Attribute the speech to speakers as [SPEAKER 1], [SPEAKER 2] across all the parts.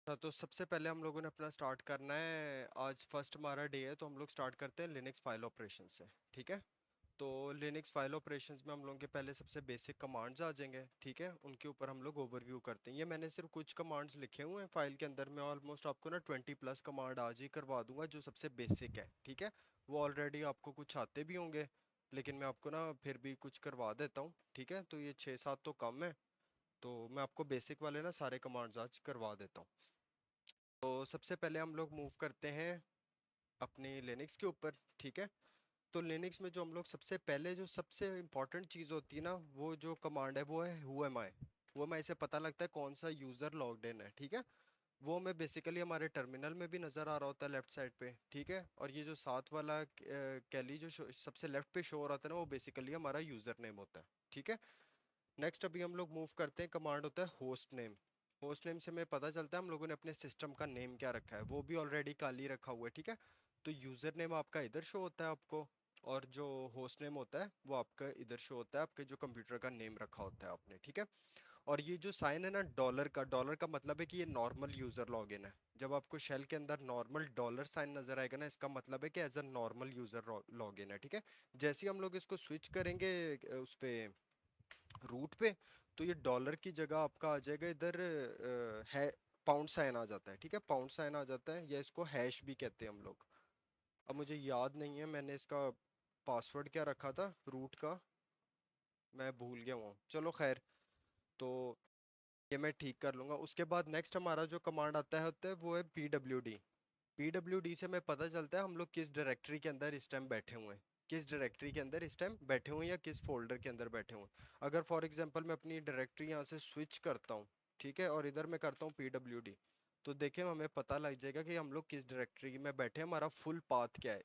[SPEAKER 1] तो सबसे पहले हम लोगों ने अपना स्टार्ट करना है। आज फर्स्ट हमारा डे है तो हम लोग स्टार्ट करते हैं लिनक्स फाइल ऑपरेशन से। ठीक है। तो लिनक्स फाइल ऑपरेशंस में हम लोगों के पहले सबसे बेसिक कमांड्स आ जाएंगे। ठीक है, उनके ऊपर हम लोग ओवरव्यू करते हैं। ये मैंने सिर्फ कुछ कमांड्स लिखे हुए हैं फाइल के अंदर। मैं ऑलमोस्ट आपको ना 20+ कमांड आज ही करवा दूंगा जो सबसे बेसिक है। ठीक है, वो ऑलरेडी आपको कुछ आते भी होंगे, लेकिन मैं आपको ना फिर भी कुछ करवा देता हूँ। ठीक है, तो ये 6-7 तो कम है, तो मैं आपको बेसिक वाले ना सारे कमांड्स आज करवा देता हूँ। तो सबसे पहले हम लोग मूव करते हैं अपनी लिनक्स के ऊपर। ठीक है, तो लिनक्स में जो हम लोग सबसे पहले जो सबसे इम्पोर्टेंट चीज़ होती है ना, वो जो कमांड है वो है हु एम आई। वो हमें ऐसे पता लगता है कौन सा यूज़र लॉग्ड इन है। ठीक है, वो हमें बेसिकली हमारे टर्मिनल में भी नज़र आ रहा होता है लेफ्ट साइड पे। ठीक है, और ये जो साथ वाला कैली जो सबसे लेफ्ट पे शो हो रहा था ना, वो बेसिकली हमारा यूज़र नेम होता है। ठीक है, नेक्स्ट अभी हम लोग मूव करते हैं, कमांड होता है होस्ट नेम। होस्ट नेम से हमें पता चलता है हम लोगों ने अपने सिस्टम का नेम क्या रखा है, वो भी ऑलरेडी खाली रखा हुआ है। ठीक है, तो यूजर नेम आपका इधर शो होता है आपको, और जो होस्ट नेम होता है वो आपका इधर शो होता है, आपके जो कंप्यूटर का नेम रखा होता है आपने। ठीक है, और ये जो साइन है ना डॉलर का मतलब है कि ये नॉर्मल यूजर लॉगिन है। जब आपको शेल के अंदर नॉर्मल डॉलर साइन नजर आएगा ना, इसका मतलब है कि as a normal user login है। ठीक है, जैसे ही हम लोग इसको स्विच करेंगे उस पे रूट पे, तो ये डॉलर की जगह आपका आ जाएगा इधर है पाउंड साइन आ जाता है। ठीक है, पाउंड साइन आ जाता है, या इसको हैश भी कहते हैं हम लोग। अब मुझे याद नहीं है मैंने इसका पासवर्ड क्या रखा था रूट का, मैं भूल गया हूँ। चलो खैर, तो ये मैं ठीक कर लूंगा। उसके बाद नेक्स्ट हमारा जो कमांड आता है होता है वो है pwd। pwd से हमें पता चलता है हम लोग किस डायरेक्टरी के अंदर इस टाइम बैठे हुए हैं, किस डायरेक्टरी के अंदर इस टाइम बैठे हुए हैं, या किस फोल्डर के अंदर बैठे हुए हैं। अगर फॉर एग्जांपल मैं अपनी डायरेक्टरी यहाँ से स्विच करता हूँ, ठीक है, और इधर मैं करता हूँ pwd, तो देखें हमें पता लग जाएगा कि हम लोग किस डायरेक्टरी में बैठे हैं, हमारा फुल पाथ क्या है।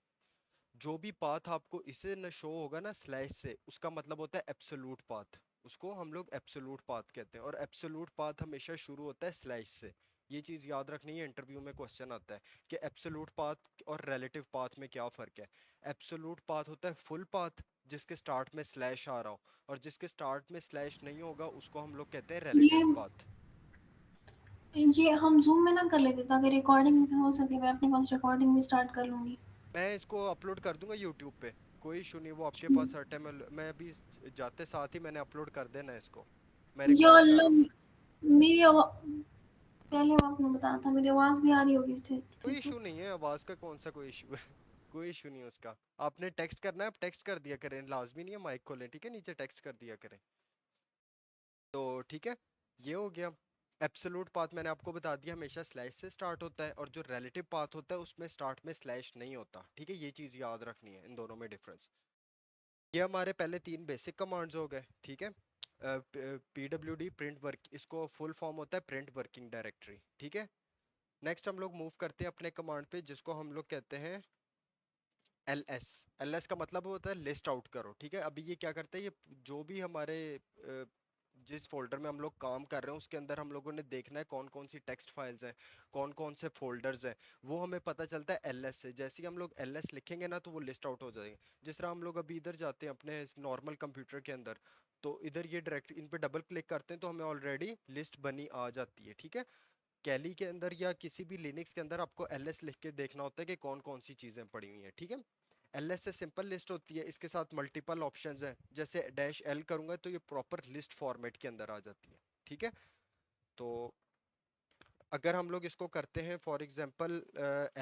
[SPEAKER 1] जो भी पाथ आपको इसे न शो होगा ना स्लैश से, उसका मतलब होता है एब्सोल्यूट पाथ। उसको हम लोग एब्सोल्यूट पाथ कहते हैं, और एब्सोल्यूट पाथ हमेशा शुरू होता है स्लैश से। ये चीज याद रखनी है, इंटरव्यू में क्वेश्चन आता है कि एब्सोल्यूट पाथ और रिलेटिव पाथ में क्या फर्क है। एब्सोल्यूट पाथ होता है फुल पाथ जिसके स्टार्ट में स्लैश आ रहा हो, और जिसके स्टार्ट में स्लैश नहीं होगा उसको हम लोग कहते हैं
[SPEAKER 2] ये
[SPEAKER 1] रिलेटिव पाथ।
[SPEAKER 2] ये हम ज़ूम में ना कर लेते ताकि रिकॉर्डिंग हो सके, मैं अपने पास रिकॉर्डिंग भी स्टार्ट कर लूँगी।
[SPEAKER 1] मैं इसको अपलोड कर दूंगा यूट्यूब पे, कोई इशू नहीं। वो आपके पास हर टाइम, मैं अभी जाते साथ ही मैंने अपलोड कर देना है इसको। मैं
[SPEAKER 2] या
[SPEAKER 1] रिकॉर्ड कर
[SPEAKER 2] अल्लाह!
[SPEAKER 1] रहा हूँ।
[SPEAKER 2] मेरी आवा पहले आपने बताया था मेरी आवाज़ भी आ रही होगी फिर
[SPEAKER 1] कोई
[SPEAKER 2] फिर तो।
[SPEAKER 1] इशू नहीं है, आवाज का कौन सा कोई इशू है। कोई इशू नहीं है उसका। आपने टेक्स्ट करना है, आप टेक्स्ट कर दिया करें, लाजमी नहीं है माइक खोलें। ठीक है, नीचे टेक्स्ट कर दिया करें। तो ठीक है, ये हो गया। एब्सोल्यूट पाथ मैंने आपको बता दिया हमेशा स्लैश से स्टार्ट होता है, और जो रिलेटिव पाथ होता है उसमें स्टार्ट में स्लैश नहीं होता। ठीक है, ये चीज याद रखनी है, इन दोनों में डिफरेंस। ये हमारे पहले 3 बेसिक कमांड्स हो गए। ठीक है, pwd प्रिंट वर्क, इसको फुल फॉर्म होता है प्रिंट वर्किंग डायरेक्टरी। ठीक है, नेक्स्ट हम लोग मूव करते हैं अपने कमांड पे जिसको हम लोग कहते हैं ls। ls का मतलब होता है लिस्ट आउट करो। ठीक है, अभी ये क्या करता है, ये जो भी हमारे जिस फोल्डर में हम लोग काम कर रहे हैं उसके अंदर हम लोगों ने देखना है कौन कौन सी टेक्स्ट फाइल्स हैं, कौन कौन से फोल्डर्स हैं, वो हमें पता चलता है ls से। जैसे ही हम लोग ls लिखेंगे ना तो वो लिस्ट आउट हो जाएंगे। जिस तरह हम लोग अभी इधर जाते हैं अपने नॉर्मल कंप्यूटर के अंदर, तो इधर ये डायरेक्ट इन पे डबल क्लिक करते हैं तो हमें ऑलरेडी लिस्ट बनी आ जाती है। ठीक है, कैली के अंदर या किसी भी लिनक्स के अंदर आपको ls लिख के देखना होता है कि कौन कौन सी चीजें पड़ी हुई हैं। ठीक है, ls से सिंपल लिस्ट होती है, इसके साथ मल्टीपल ऑप्शंस हैं। जैसे डैश l करूंगा तो ये प्रॉपर लिस्ट फॉर्मेट के अंदर आ जाती है। ठीक है, तो अगर हम लोग इसको करते हैं for example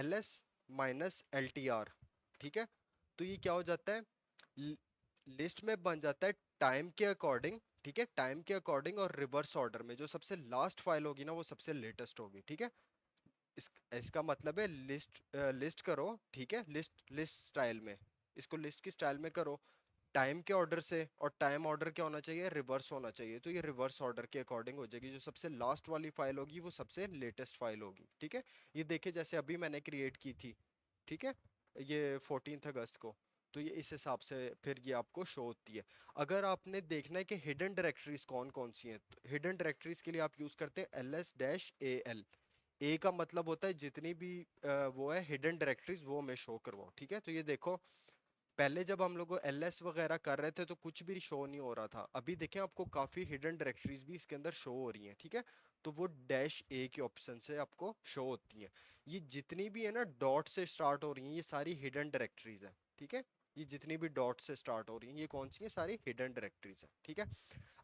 [SPEAKER 1] ls minus L T R, ठीक है, तो ये क्या हो जाता है, लिस्ट में बन जाता है टाइम के अकॉर्डिंग। ठीक है, टाइम के अकॉर्डिंग और रिवर्स ऑर्डर में, जो सबसे लास्ट फाइल होगी ना वो सबसे लेटेस्ट होगी। ठीक है, इसका मतलब है लिस्ट लिस्ट करो। ठीक है, लिस्ट लिस्ट स्टाइल में, इसको लिस्ट की स्टाइल में करो टाइम के ऑर्डर से, और टाइम ऑर्डर क्या होना चाहिए, रिवर्स होना चाहिए। तो ये रिवर्स ऑर्डर के अकॉर्डिंग हो जाएगी, जो सबसे लास्ट वाली फाइल होगी वो सबसे लेटेस्ट फाइल होगी। ठीक है, ये देखिए जैसे अभी मैंने क्रिएट की थी। ठीक है, ये 14 अगस्त को, तो ये इस हिसाब से फिर ये आपको शो होती है। अगर आपने देखना है कि हिडन डायरेक्टरीज कौन कौन सी हैं, तो हिडन डायरेक्टरीज के लिए आप यूज करते हैं ls-al। ए का मतलब होता है जितनी भी वो है हिडन डायरेक्टरीज वो हमें शो करवाओ। ठीक है, तो ये देखो पहले जब हम लोग एलएस वगैरह कर रहे थे तो कुछ भी शो नहीं हो रहा था। अभी देखें आपको काफी हिडन डायरेक्टरीज भी इसके अंदर शो हो रही हैं, ठीक है। तो वो डैश ए के ऑप्शन से आपको शो होती हैं। ये जितनी भी है ना डॉट से स्टार्ट हो रही हैं, ये सारी हिडन डायरेक्टरीज हैं, ठीक है। ये जितनी भी डॉट से स्टार्ट हो रही हैं, ये कौन सी है, सारी हिडन डायरेक्टरीज हैं, ठीक है।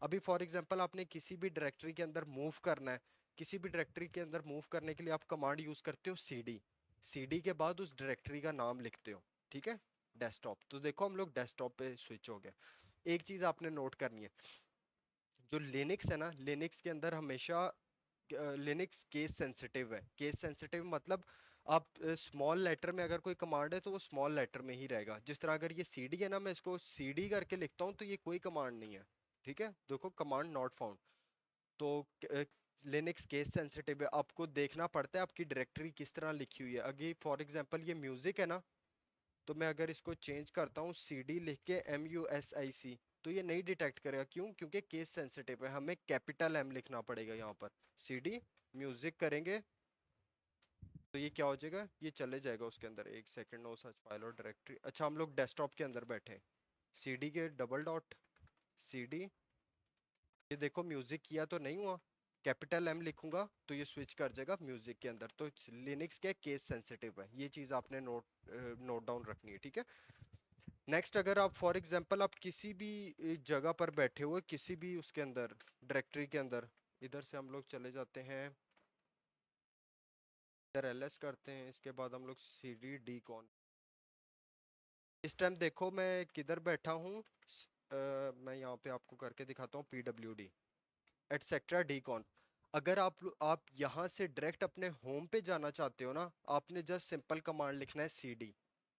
[SPEAKER 1] अभी फॉर एग्जांपल आपने किसी भी डायरेक्टरी के अंदर मूव करना है, किसी भी डायरेक्टरी के अंदर मूव करने के लिए आप कमांड यूज करते हो सीडी। सीडी के बाद उस डायरेक्टरी का नाम लिखते हो, ठीक है। डेस्कटॉप, तो देखो हम लोग डेस्कटॉप पे स्विच हो गए। एक चीज आपने नोट करनी है, जो लिनक्स है ना, लिनक्स के अंदर हमेशा लिनक्स केस सेंसिटिव है। केस सेंसिटिव मतलब आप स्मॉल लेटर में अगर कोई कमांड है तो वो स्मॉल लेटर में ही रहेगा। जिस तरह अगर ये सीडी है ना, मैं इसको सीडी करके लिखता हूँ तो ये कोई कमांड नहीं है, ठीक है। देखो कमांड नॉट फाउंड। तो लिनक्स केस सेंसिटिव है, आपको देखना पड़ता है आपकी डायरेक्टरी किस तरह लिखी हुई है। अगर फॉर एग्जांपल ये म्यूजिक है ना, तो मैं अगर इसको चेंज करता हूँ सीडी लिख के MUSIC, तो ये नहीं डिटेक्ट करेगा। क्यों? क्योंकि केस सेंसिटिव है, हमें कैपिटल एम लिखना पड़ेगा यहाँ पर। सीडी म्यूजिक करेंगे तो ये क्या हो जाएगा, ये चले जाएगा उसके अंदर। एक सेकंड, नो सच फाइल और डायरेक्टरी। अच्छा हम लोग डेस्कटॉप के अंदर बैठे हैं, सीडी के डबल डॉट सीडी, ये देखो म्यूजिक किया तो नहीं हुआ। कैपिटल एम लिखूंगा तो ये स्विच कर जाएगा म्यूजिक के अंदर। तो लिनक्स के केस सेंसिटिव है, ये चीज आपने नोट नोट डाउन रखनी है, ठीक है। नेक्स्ट, अगर आप फॉर एग्जांपल आप किसी भी जगह पर बैठे हुए, किसी भी उसके अंदर डायरेक्टरी के अंदर, इधर से हम लोग चले जाते हैं, इधर एलएस करते हैं, इसके बाद हम लोग सीडी डी कॉन। इस टाइम देखो मैं किधर बैठा हूँ, मैं यहाँ पे आपको करके दिखाता हूँ, PWD एटसेट्रा डी कॉन। अगर आप यहाँ से डायरेक्ट अपने होम पे जाना चाहते हो ना, आपने जस्ट सिंपल कमांड लिखना है सीडी,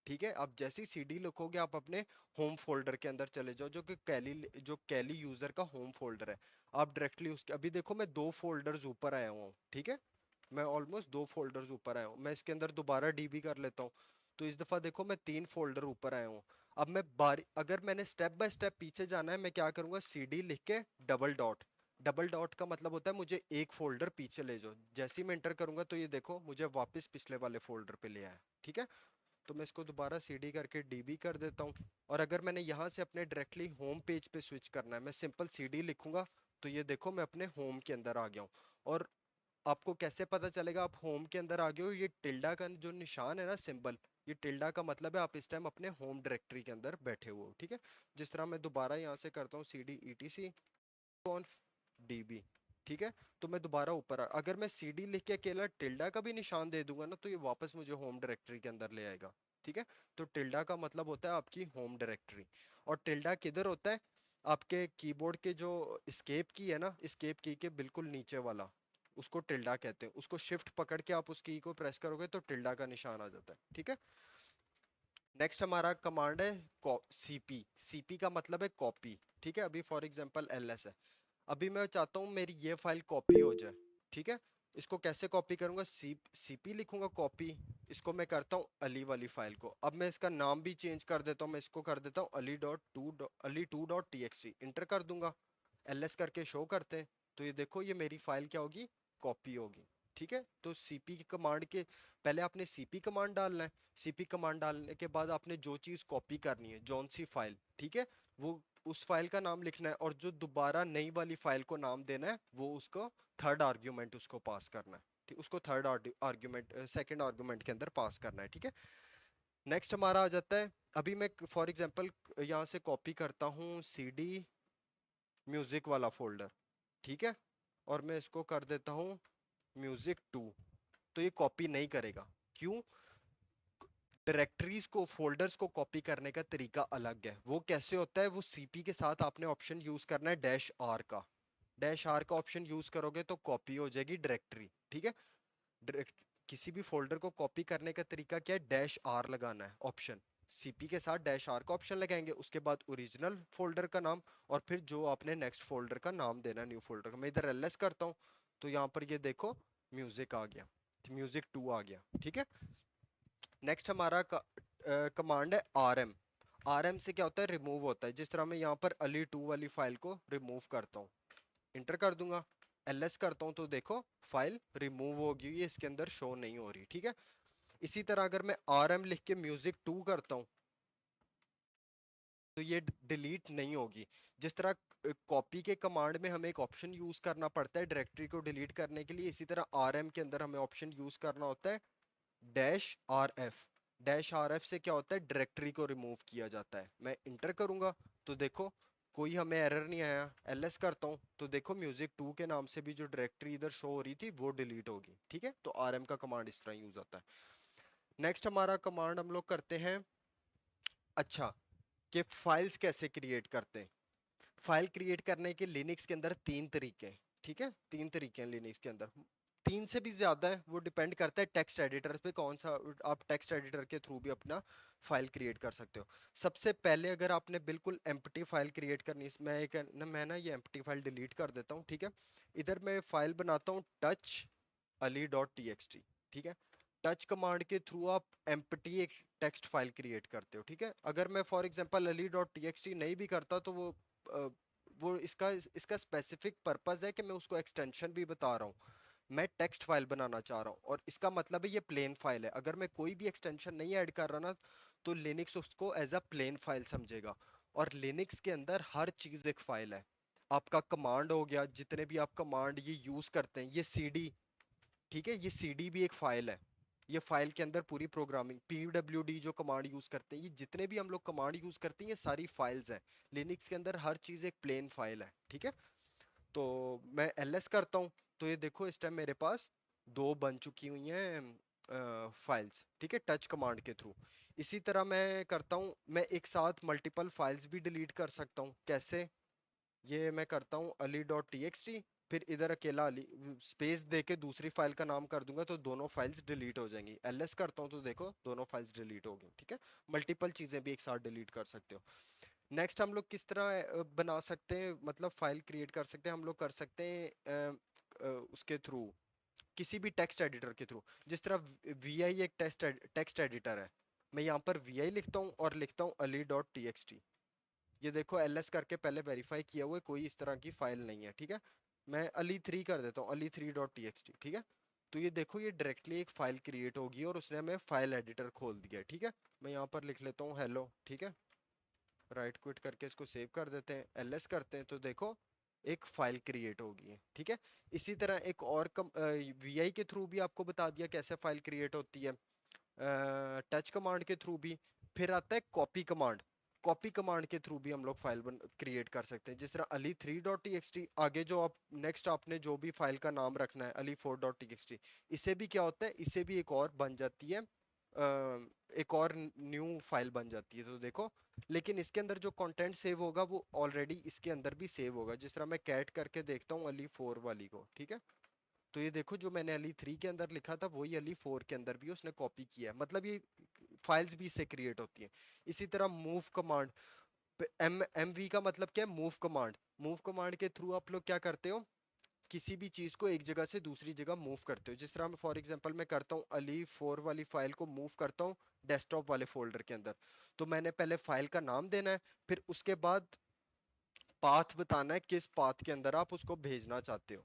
[SPEAKER 1] ठीक है। आप जैसे ही सीडी लिखोगे आप अपने होम फोल्डर के अंदर चले जाओ, जो कैली यूजर का होम फोल्डर है। आप डायरेक्टली उसके, अभी देखो मैं 2 फोल्डर्स ऊपर आया हुआ हूँ, ठीक है। मैं ऑलमोस्ट 2 फोल्डर्स ऊपर आया हूँ। मैं इसके अंदर दोबारा डीबी कर लेता हूँ, तो इस दफा देखो मैं 3 फोल्डर ऊपर आया हूँ। अब मैं बारी अगर मैंने स्टेप बाय स्टेप पीछे जाना है, मैं क्या करूंगा, सीडी लिख के डबल डॉट। डबल डॉट का मतलब होता है मुझे एक फोल्डर पीछे ले जाओ। जैसे ही मैं एंटर करूंगा तो ये देखो मुझे वापस पिछले वाले फोल्डर पे ले आया, ठीक है। तो मैं इसको दोबारा सीडी करके डीबी कर देता हूँ। और अगर मैंने यहाँ से अपने डायरेक्टली होम पेज पे स्विच करना है, मैं सिंपल सीडी लिखूंगा तो ये देखो मैं अपने होम के अंदर आ गया हूँ। और आपको कैसे पता चलेगा आप होम के अंदर आ गए हो, ये टिल्डा का जो निशान है ना, सिंबल, ये टिल्डा का मतलब है आप इस टाइम अपने होम डायरेक्टरी के अंदर बैठे हुए हो, ठीक है। जिस तरह मैं दोबारा यहाँ से करता हूँ सीडी ETC कॉन्फ DB, ठीक है। तो मैं दोबारा ऊपर अगर मैं सीडी लिख के अकेला टिल्डा का भी निशान दे दूंगा ना, तो ये वापस मुझे होम डायरेक्टरी के अंदर ले आएगा, ठीक है। तो टिल्डा का मतलब होता है आपकी होम डायरेक्टरी। और टिल्डा किधर होता है, आपके कीबोर्ड के जो एस्केप की है ना, एस्केप की के बिल्कुल नीचे वाला, उसको टिल्डा कहते हैं। उसको शिफ्ट पकड़ के आप उस की को प्रेस करोगे तो टिल्डा का निशान आ जाता है, ठीक है। नेक्स्ट हमारा कमांड है सीपी। सीपी का मतलब है कॉपी, ठीक है। अभी फॉर एग्जांपल एलएस है, अभी मैं चाहता हूँ मेरी ये फाइल कॉपी हो जाए, ठीक है। इसको कैसे कॉपी करूंगा, सीपी लिखूंगा कॉपी। इसको मैं करता हूँ अली वाली फाइल को। अब मैं इसका नाम भी चेंज कर देता हूँ, मैं इसको कर देता हूँ अली2.txt। इंटर कर दूंगा, एलएस करके शो करते हैं, तो ये देखो ये मेरी फाइल क्या होगी, कॉपी होगी, ठीक है। तो सीपी की कमांड के पहले आपने सीपी कमांड डालना है। सीपी कमांड डालने के बाद आपने जो चीज कॉपी करनी है, जौन सी फाइल, ठीक है, वो उस फाइल का नाम लिखना है। और जो दोबारा नई वाली फाइल को नाम देना है, वो उसको थर्ड आर्ग्यूमेंट उसको पास करना है, ठीक। उसको थर्ड आर्ग्यूमेंट सेकंड आर्ग्यूमेंट के अंदर पास करना है, ठीक है। नेक्स्ट हमारा आ जाता है, अभी मैं फॉर एग्जांपल यहाँ से कॉपी करता हूँ सीडी म्यूजिक वाला फोल्डर, ठीक है। और मैं इसको कर देता हूँ म्यूजिक 2। तो ये कॉपी नहीं करेगा, क्यों? डायरेक्टरीज को, फोल्डर्स को कॉपी करने का तरीका अलग है। वो कैसे होता है, वो सीपी के साथ आपने ऑप्शन यूज करना है -R का। -R का ऑप्शन यूज करोगे तो कॉपी हो जाएगी डायरेक्टरी, ठीक है। डायरेक्ट किसी भी फोल्डर को कॉपी करने का तरीका क्या है, -R लगाना है ऑप्शन। सीपी के साथ -R का ऑप्शन लगाएंगे, उसके बाद ओरिजिनल फोल्डर का नाम, और फिर जो आपने नेक्स्ट फोल्डर का नाम देना है, न्यू फोल्डर का। मैं इधर एलएस करता हूँ तो यहाँ पर ये देखो म्यूजिक आ गया, म्यूजिक 2 आ गया, ठीक है। नेक्स्ट हमारा कमांड है RM। RM से क्या होता है, रिमूव होता है। जिस तरह मैं यहाँ पर अली2 वाली फाइल को रिमूव करता हूँ, इंटर कर दूंगा, एलएस करता हूँ, तो देखो फाइल रिमूव हो गई है, इसके अंदर शो नहीं हो रही, ठीक है। इसी तरह अगर मैं RM लिख के म्यूजिक 2 करता हूँ, तो ये डिलीट नहीं होगी। जिस तरह कॉपी के कमांड में हमें एक ऑप्शन यूज करना पड़ता है डायरेक्टरी को डिलीट करने के लिए, इसी तरह आरएम के अंदर हमें ऑप्शन यूज करना होता है dash R F. Dash R F से क्या होता है, डायरेक्टरी को रिमूव किया जाता है। मैं इंटर करूंगा तो देखो कोई हमें एरर नहीं आया। एलएस करता हूं तो देखो म्यूजिक 2 के नाम से भी जो डायरेक्टरी इधर शो हो रही थी वो डिलीट होगी। ठीक है, तो आरएम का कमांड इस तरह यूज होता है। नेक्स्ट हमारा कमांड हम लोग करते हैं, अच्छा, कि फाइल्स कैसे क्रिएट करते हैं। फाइल क्रिएट करने के लिनक्स के अंदर तीन तरीके हैं। ठीक है, तीन तरीके हैं लिनक्स के अंदर, तीन से भी ज्यादा है, वो डिपेंड करता है टेक्स्ट एडिटर पे, कौन सा आप टेक्स्ट एडिटर के थ्रू भी अपना फाइल क्रिएट कर सकते हो। सबसे पहले अगर आपने बिल्कुल एम्प्टी फाइल क्रिएट करनी है, मैं ना ये एम्प्टी फाइल डिलीट कर देता हूँ। ठीक है, इधर मैं फाइल बनाता हूँ touch Ali dot T X T. ठीक है, टच कमांड के थ्रू आप एम्प्टी एक टेक्स्ट फाइल क्रिएट करते हो। ठीक है, अगर मैं for example Ali dot T X T नहीं भी करता तो अ, वो इसका इसका स्पेसिफिक पर्पस है कि मैं उसको एक्सटेंशन भी बता रहा हूँ। मैं टेक्स्ट फाइल बनाना चाह रहा हूँ और इसका मतलब है ये प्लेन फाइल है। अगर मैं कोई भी एक्सटेंशन नहीं ऐड कर रहा ना तो लिनक्स उसको एज अ प्लेन फाइल समझेगा। और लिनक्स के अंदर हर चीज एक फाइल है। आपका कमांड हो गया, जितने भी आप कमांड ये यूज करते हैं, ये सीडी, ठीक है, ये सीडी भी एक फाइल है। ये फाइल के अंदर पूरी प्रोग्रामिंग, pwd जो कमांड यूज करते हैं, ये जितने भी हम लोग कमांड यूज करते हैं ये सारी फाइल्स हैं। लिनक्स के अंदर हर चीज एक प्लेन फाइल है। ठीक है, तो मैं ls करता हूँ तो ये देखो इस टाइम मेरे पास दो बन चुकी हुई हैं फाइल्स। ठीक है, टच कमांड के थ्रू। इसी तरह मैं करता हूँ, मैं एक साथ मल्टीपल फाइल्स भी डिलीट कर सकता हूँ। कैसे, ये मैं करता हूँ Ali dot T X T, फिर इधर अकेला अली स्पेस दे के दूसरी फाइल का नाम कर दूंगा तो दोनों फाइल्स डिलीट हो जाएंगी। एलएस करता हूँ तो देखो दोनों फाइल्स डिलीट हो गई। ठीक है, मल्टीपल चीजें भी एक साथ डिलीट कर सकते हो। नेक्स्ट हम लोग किस तरह बना सकते हैं, मतलब फाइल क्रिएट कर सकते हैं, हम लोग कर सकते हैं उसके थ्रू, किसी भी टेक्स्ट एडिटर के थ्रू। जिस तरह वी आई एक टेक्स्ट एडिटर है, मैं यहाँ पर वी आई लिखता हूँ और लिखता हूँ Ali dot T X T. ये देखो एलएस करके पहले वेरीफाई किया हुआ है, कोई इस तरह की फाइल नहीं है। ठीक है, मैं अली 3 कर देता हूँ, Ali 3 dot T X T. ठीक है, तो ये देखो ये डायरेक्टली एक फाइल क्रिएट होगी और उसने हमें फाइल एडिटर खोल दिया है। ठीक है, मैं यहाँ पर लिख लेता हूँ हेलो। ठीक है, राइट क्विट करके इसको सेव कर देते हैं, एलएस करते हैं तो देखो एक फाइल क्रिएट होगी है। ठीक है, इसी तरह एक और वीआई के थ्रू भी आपको बता दिया कैसे फाइल क्रिएट होती है, टच कमांड के थ्रू भी। फिर आता है कॉपी कमांड। कॉपी कमांड के थ्रू भी हम लोग फाइल क्रिएट कर सकते हैं। जिस तरह Ali 3 dot T X T, आगे जो आप नेक्स्ट आपने जो भी फाइल का नाम रखना है Ali 4 dot T X T, इसे भी क्या होता है, इसे भी एक और बन जाती है, एक और न्यू फाइल बन जाती है। तो देखो, लेकिन इसके अंदर जो कंटेंट सेव होगा वो ऑलरेडी इसके अंदर भी सेव होगा। जिस तरह मैं कैट करके देखता हूँ अली 4 वाली को। ठीक है, तो ये देखो जो मैंने अली 3 के अंदर लिखा था वही अली 4 के अंदर भी उसने कॉपी किया है, मतलब ये फाइल्स भी इससे क्रिएट होती हैं। इसी तरह मूव कमांड, एम वी का मतलब क्या है, मूव कमांड। मूव कमांड के थ्रू आप लोग क्या करते हो, किसी भी चीज को एक जगह से दूसरी जगह मूव करते हो। जिस तरह मैं फॉर एग्जांपल मैं करता हूँ अली 4 वाली फाइल को मूव करता हूँ डेस्कटॉप वाले फोल्डर के अंदर, तो मैंने पहले फाइल का नाम देना है, फिर उसके बाद पाथ बताना है किस पाथ के अंदर आप उसको भेजना चाहते हो,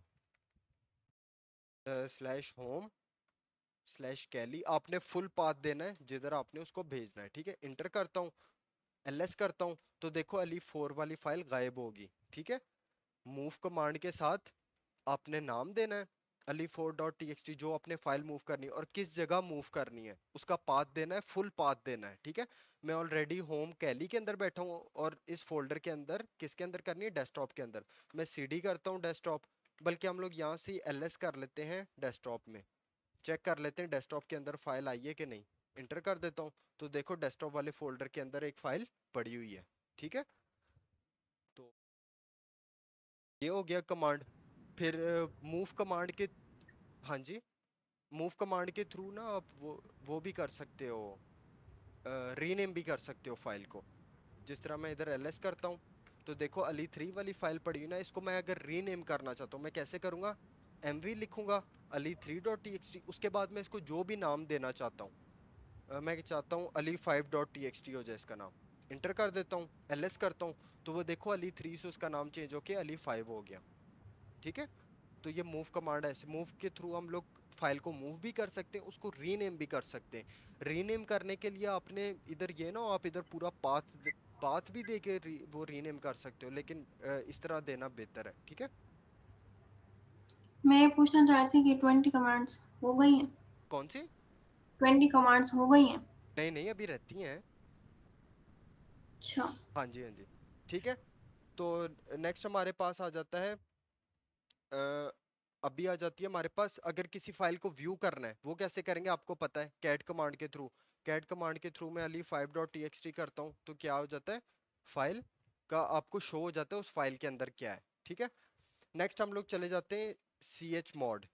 [SPEAKER 1] स्लैश होम स्लैश कैली, आपने फुल पाथ देना है जिधर आपने उसको भेजना है। ठीक है, इंटर करता हूँ, एलएस करता हूँ तो देखो अली 4 वाली फाइल गायब होगी। ठीक है, मूव कमांड के साथ आपने नाम देना है Ali 4 dot T X T, जो आपने फाइल मूव करनी है और किस जगह मूव करनी है उसका पाथ देना है, फुल पाथ देना है। ठीक है, मैं ऑलरेडी होम कैली के अंदर बैठा हूँ और इस फोल्डर के अंदर किसके अंदर करनी है, डेस्कटॉप के अंदर। मैं सीडी करता हूँ डेस्कटॉप, बल्कि हम लोग यहाँ से एलएस कर लेते हैं डेस्कटॉप में, चेक कर लेते हैं डेस्कटॉप के अंदर फाइल आई है कि नहीं। इंटर कर देता हूँ तो देखो डेस्कटॉप वाले फोल्डर के अंदर एक फाइल पड़ी हुई है। ठीक है, तो ये हो गया कमांड। फिर मूव कमांड के, हाँ जी, मूव कमांड के थ्रू ना आप वो भी कर सकते हो, रीनेम भी कर सकते हो फाइल को। जिस तरह मैं इधर एलएस करता हूँ तो देखो अली 3 वाली फाइल पड़ी हुई ना, इसको मैं अगर रीनेम करना चाहता हूँ मैं कैसे करूंगा, एमवी लिखूंगा Ali 3 dot T X T, उसके बाद मैं इसको जो भी नाम देना चाहता हूँ, मैं चाहता हूँ Ali 5 dot T X T हो जाए इसका नाम, इंटर कर देता हूँ, एलएस करता हूँ तो वो देखो अली 3 से उसका नाम चेंज होके अली 5 हो गया। ठीक है, तो ये मूव कमांड है, ऐसे मूव के थ्रू हम लोग फाइल को मूव भी कर सकते हैं, उसको रीनेम भी कर सकते हैं। रीनेम करने के लिए आपने इधर ये ना, आप इधर पूरा पाथ पाथ भी दे के वो रीनेम कर सकते हो, लेकिन इस तरह देना बेहतर है, ठीक है।
[SPEAKER 2] मैं ये पूछना चाह रही थी कि 20 कमांड्स हो गई हैं?
[SPEAKER 1] कौन सी?
[SPEAKER 2] 20 कमांड्स हो गई हैं?
[SPEAKER 1] नहीं नहीं, अभी रहती हैं।
[SPEAKER 2] अच्छा।
[SPEAKER 1] हाँ जी हाँ जी, ठीक है। तो नेक्स्ट हमारे पास आ जाता है, अ, अभी आ जाती है हमारे पास, अगर किसी फाइल को व्यू करना है वो कैसे करेंगे आपको पता है, कैट कमांड के थ्रू। कैट कमांड के थ्रू मैं अली 5.txt करता हूँ तो क्या हो जाता है, फाइल का आपको शो हो जाता है उस फाइल के अंदर क्या है, ठीक है। नेक्स्ट हम लोग चले जाते हैं C H mod.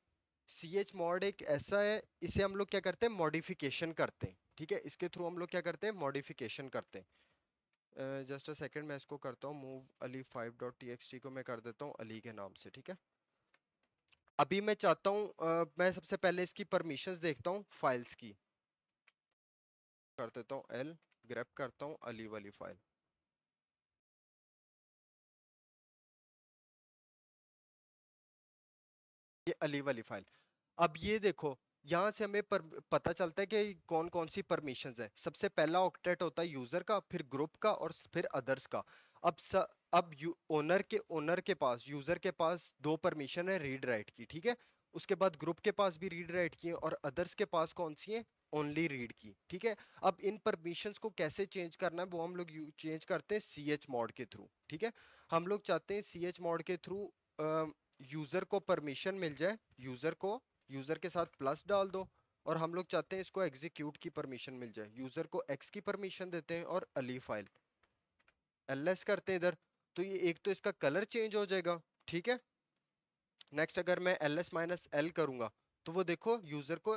[SPEAKER 1] C H mod एक ऐसा है, इसे हम लोग क्या करते हैं, मॉडिफिकेशन करते हैं, ठीक है। इसके थ्रू हम लोग क्या करते हैं, मॉडिफिकेशन करते हैं। जस्ट अ सेकंड, मैं इसको करता हूँ मूव अली 5.txt को मैं कर देता हूँ अली के नाम से, ठीक है। अभी मैं चाहता हूँ मैं सबसे पहले इसकी परमिशंस देखता हूँ फाइल्स की, कर देता हूँ एल, ग्रैब करता हूँ अली वाली फाइल, ये अली वाली फाइल। अब ये देखो, यहाँ से हमें पता चलता है कि कौन कौन सी परमिशंस है। सबसे पहला ऑक्टेट होता है यूजर का, फिर ग्रुप का और फिर अदर्स का। अब अब ओनर के पास, यूजर के पास दो परमिशन है रीड राइट की, ठीक है। उसके बाद ग्रुप के पास भी रीड राइट की है, और अदर्स के पास कौन सी है, ओनली रीड की, ठीक है। अब इन परमिशंस को कैसे चेंज करना है वो हम लोग चेंज करते हैं सी एच मॉड के थ्रू, ठीक है। हम लोग चाहते हैं सी एच मॉड के थ्रू यूजर को परमिशन मिल जाए, यूजर के साथ प्लस डाल दो, और हम लोग चाहते हैं इसको एग्जीक्यूट की परमिशन मिल जाए, यूजर को एक्स की परमिशन देते हैं और अली फाइल एलएस करते हैं इधर। तो ये एक तो इसका कलर चेंज हो जाएगा, ठीक है। नेक्स्ट अगर मैं एल एस माइनस एल करूंगा तो वो देखो यूजर को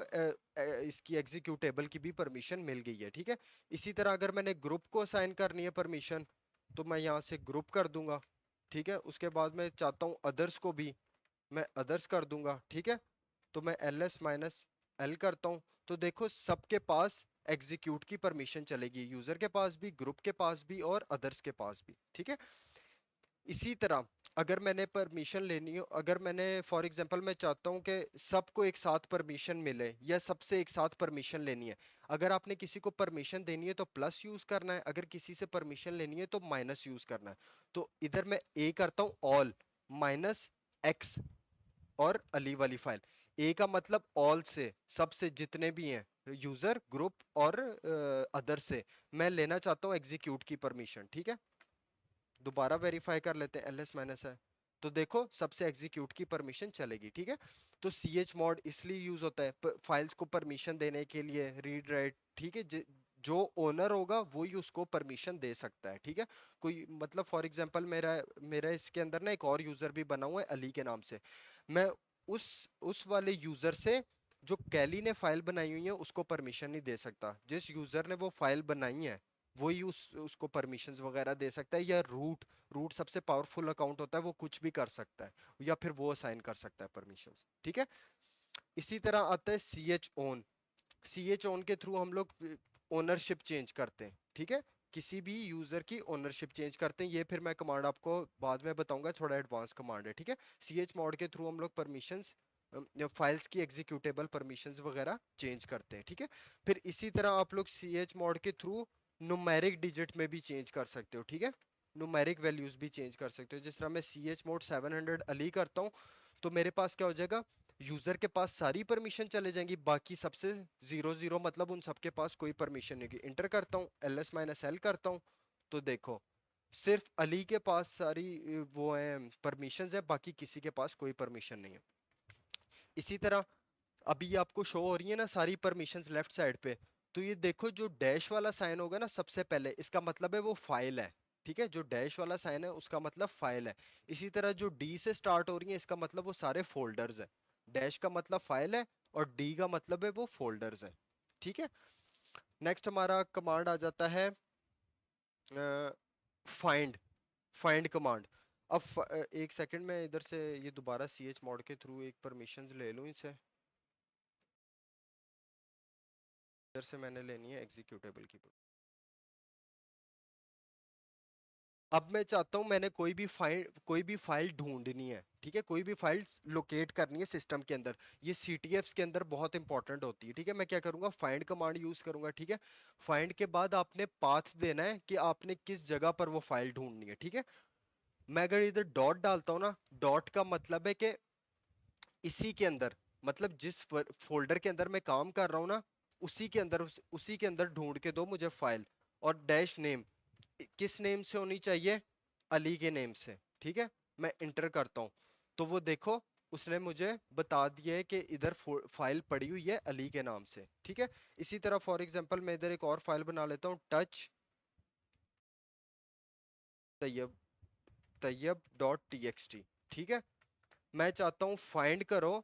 [SPEAKER 1] इसकी एग्जीक्यूटेबल की भी परमिशन मिल गई है, ठीक है। इसी तरह अगर मैंने ग्रुप को असाइन करनी है परमिशन तो मैं यहाँ से ग्रुप कर दूंगा, ठीक है। उसके बाद मैं चाहता हूँ अदर्स को भी, मैं अदर्स कर दूंगा, ठीक है। तो मैं एल एस माइनस एल करता हूँ, तो देखो सबके पास एग्जीक्यूट की परमिशन चलेगी, यूजर के पास भी, ग्रुप के पास भी और अदर्स के पास भी, ठीक है। इसी तरह अगर मैंने परमिशन लेनी हो, अगर मैंने फॉर एग्जांपल मैं चाहता हूं कि सबको एक साथ परमिशन मिले या सबसे एक साथ परमिशन लेनी है, अगर आपने किसी को परमिशन देनी है तो प्लस यूज करना है, अगर किसी से परमिशन लेनी है तो माइनस यूज करना है। तो इधर मैं ए करता हूं ऑल माइनस एक्स और अली वाली फाइल। ए का मतलब ऑल से, सबसे जितने भी हैं, यूजर, ग्रुप और अदर से मैं लेना चाहता हूँ एग्जीक्यूट की परमिशन, ठीक है। दोबारा वेरीफाई कर लेते हैं, एल एस माइनस है तो देखो सबसे एग्जीक्यूट की परमिशन चलेगी, ठीक है। तो सी एच मॉड इसलिए यूज होता है फाइल्स को परमिशन देने के लिए, रीड राइट, ठीक है। जो ओनर होगा वो ही उसको परमिशन दे सकता है, ठीक है। कोई मतलब फॉर एग्जांपल मेरा मेरा इसके अंदर ना एक और यूजर भी बना हुआ है अली के नाम से, मैं उस उस वाले यूजर से जो कैली ने फाइल बनाई हुई है उसको परमिशन नहीं दे सकता। जिस यूजर ने वो फाइल बनाई है वही उसको परमिशंस वगैरह दे सकता है, या रूट रूट सबसे पावरफुल अकाउंट होता है, वो कुछ भी कर सकता है, या फिर वो असाइन कर सकता है परमिशंस, ठीक है। इसी तरह आता है C H own. C H own के थ्रू हम लोग ओनरशिप चेंज करते हैं, ठीक है। किसी भी यूजर की ओनरशिप चेंज करते हैं, ये फिर मैं कमांड आपको बाद में बताऊंगा, थोड़ा एडवांस कमांड है, ठीक है। सी एच मॉड के थ्रू हम लोग परमिशंस, फाइल्स की एग्जीक्यूटेबल परमिशंस वगैरह चेंज करते हैं, ठीक है। फिर इसी तरह आप लोग सी एच मॉड के थ्रू नुमेरिक डिजिट में भी चेंज कर सकते हो, ठीक है। नुमेरिक वैल्यूज भी चेंज कर सकते हो, जिस तरह मैं सी एच मोड 700 अली करता हूँ तो मेरे पास क्या हो जाएगा, यूजर के पास सारी परमिशन चले जाएंगी, बाकी सबसे जीरो जीरो, मतलब उन सबके पास कोई परमिशन नहीं होगी। इंटर करता हूँ, एल एस माइनस एल करता हूँ, तो देखो सिर्फ अली के पास सारी वो है परमिशन है, बाकी किसी के पास कोई परमिशन नहीं है। इसी तरह अभी ये आपको शो हो रही है ना सारी परमिशंस लेफ्ट साइड पे, तो ये देखो जो डैश वाला साइन होगा ना सबसे पहले, इसका मतलब है वो फाइल है, ठीक है। जो डैश वाला साइन है उसका मतलब फाइल है। इसी तरह जो डी से स्टार्ट हो रही है इसका मतलब वो सारे फोल्डर्स है। डैश का मतलब फाइल है और डी का मतलब है वो फोल्डर्स है, ठीक है। नेक्स्ट हमारा कमांड आ जाता है फाइंड, फाइंड कमांड। अब एक सेकंड में इधर से ये दोबारा सी एच मॉड के थ्रू एक परमिशंस ले लूं इसे, इधर से मैंने लेनी है एग्जीक्यूटेबल की। अब मैं चाहता हूं, मैंने कोई भी फाइल ढूंढनी है, ठीक है, कोई भी फाइल लोकेट करनी है सिस्टम के अंदर। ये सीटीएफ्स के अंदर बहुत इंपॉर्टेंट होती है, ठीक है। मैं क्या करूंगा, फाइंड कमांड यूज करूंगा, ठीक है। फाइंड के बाद आपने पाथ देना है कि आपने किस जगह पर वो फाइल ढूंढनी है, ठीक है। मैं अगर इधर डॉट डालता हूँ ना, डॉट का मतलब है कि इसी के अंदर, मतलब जिस फोल्डर के अंदर मैं काम कर रहा हूँ ना, उसी के अंदर ढूंढ के दो मुझे फाइल। और डैश नेम किस नेम से होनी चाहिए, अली के नेम से, ठीक है। मैं इंटर करता हूँ, तो वो देखो उसने मुझे बता दिया है कि इधर फाइल पड़ी हुई है अली के नाम से, ठीक है। इसी तरह फॉर एग्जांपल मैं इधर एक और फाइल बना लेता हूँ, touch Tayyab Tayyab dot T X T, ठीक है। मैं चाहता हूँ फाइंड करो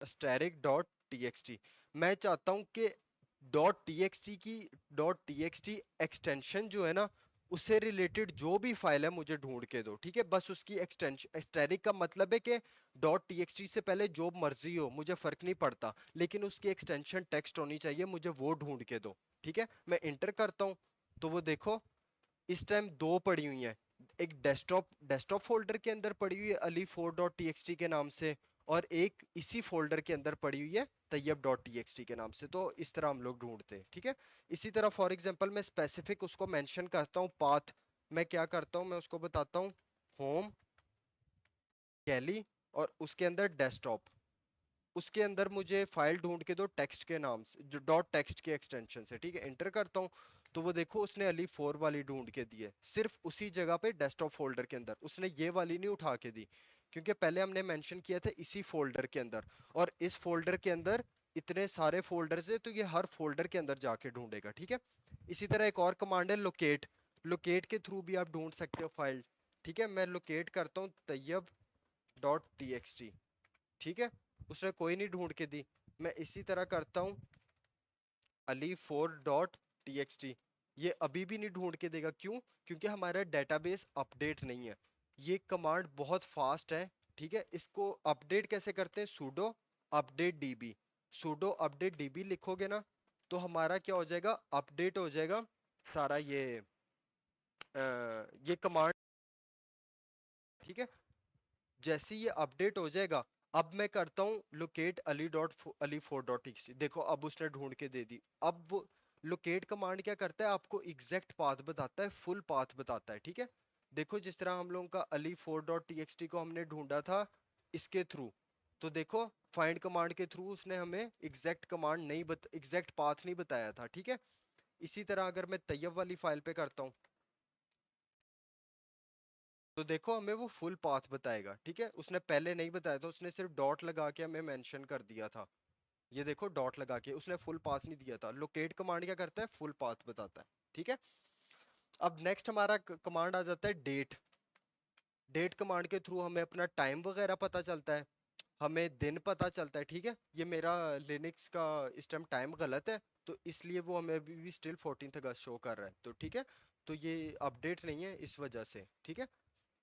[SPEAKER 1] स्टैरिक डॉट टीएक्सटी। मैं चाहता हूं कि डॉट टीएक्सटी की डॉट टीएक्सटी एक्सटेंशन जो है ना, उससे रिलेटेड जो भी फाइल है मुझे ढूंढ के दो, ठीक है। बस उसकी एक्सटेंशन, स्टैरिक का मतलब है कि डॉट टीएक्सटी से पहले जो मर्जी हो मुझे फर्क नहीं पड़ता, लेकिन उसकी एक्सटेंशन टेक्स्ट होनी चाहिए, मुझे वो ढूंढ के दो, ठीक है। मैं इंटर करता हूं, तो वो देखो इस टाइम दो पड़ी हुई हैं। एक डेस्कटॉप डेस्कटॉप फोल्डर के अंदर पड़ी हुई है Ali four dot T X T के नाम से, और एक इसी फोल्डर के अंदर पड़ी हुई है Tayyab dot T X T के नाम से। तो इस तरह हम लोग ढूंढते हैं, ठीक है। इसी तरह फॉर एग्जांपल मैं स्पेसिफिक उसको मेंशन करता हूँ पाथ। मैं क्या करता हूँ, मैं उसको बताता हूँ होम कैली, और उसके अंदर डेस्कटॉप, उसके अंदर मुझे फाइल ढूंढ के दो टेक्स्ट के नाम से, जो डॉट टेक्स्ट के एक्सटेंशन से, ठीक है। इंटर करता हूँ, तो वो देखो उसने अली फोर वाली ढूंढ के दी है, सिर्फ उसी जगह पे डेस्कटॉप फोल्डर के अंदर। उसने ये वाली नहीं उठा के दी, क्योंकि पहले हमने मेंशन किया था इसी फोल्डर के अंदर, और इस फोल्डर के अंदर इतने सारे फोल्डर्स है, तो ये हर फोल्डर के अंदर जाके ढूंढेगा, ठीक है। इसी तरह एक और कमांड है लोकेट। लोकेट के थ्रू भी आप ढूंढ सकते हो फाइल, ठीक है। मैं लोकेट करता हूँ Tayyab dot T X T, ठीक है। उसने कोई नहीं ढूंढ के दी। मैं इसी तरह करता हूँ Ali four dot T X T, ये अभी भी नहीं ढूंढ के देगा, क्यों? क्योंकि हमारा डेटाबेस अपडेट नहीं है। ये कमांड बहुत फास्ट है, ठीक है। इसको अपडेट कैसे करते हैं, pseudo update dB. Pseudo update dB लिखोगे ना, तो हमारा क्या हो जाएगा, अपडेट हो जाएगा सारा ये कमांड, ठीक है। जैसे ये अपडेट हो जाएगा, अब मैं करता हूँ locate Ali dot Ali four dot TXT. देखो अब उसने ढूंढ के दे दी। अब वो लोकेट कमांड क्या करता है, आपको एग्जैक्ट पाथ बताता है, फुल पाथ बताता है, ठीक है। देखो जिस तरह हम लोगों का अली फोर डॉट टीएक्सटी को हमने ढूंढा था इसके थ्रू, तो देखो फाइंड कमांड के थ्रू उसने हमें एग्जैक्ट पाथ नहीं बताया था, ठीक है। इसी तरह अगर मैं तैयब वाली फाइल पे करता हूँ, तो देखो हमें वो फुल पाथ बताएगा, ठीक है। उसने पहले नहीं बताया था, उसने सिर्फ डॉट लगा के हमें मेंशन कर दिया था। ये देखो डॉट लगा के उसने फुल पाथ नहीं दिया था। लोकेट कमांड क्या करता है, फुल पाथ बताता है, ठीक है। अब नेक्स्ट हमारा कमांड आ जाता है डेट। डेट कमांड के थ्रू हमें अपना टाइम वगैरह पता चलता है, हमें दिन पता चलता है, ठीक है। ये मेरा लिनक्स का इस टाइम टाइम गलत है, तो इसलिए वो हमें अभी भी स्टिल 14th अगस्त शो कर रहा है, तो ठीक है। तो ये अपडेट नहीं है इस वजह से, ठीक है।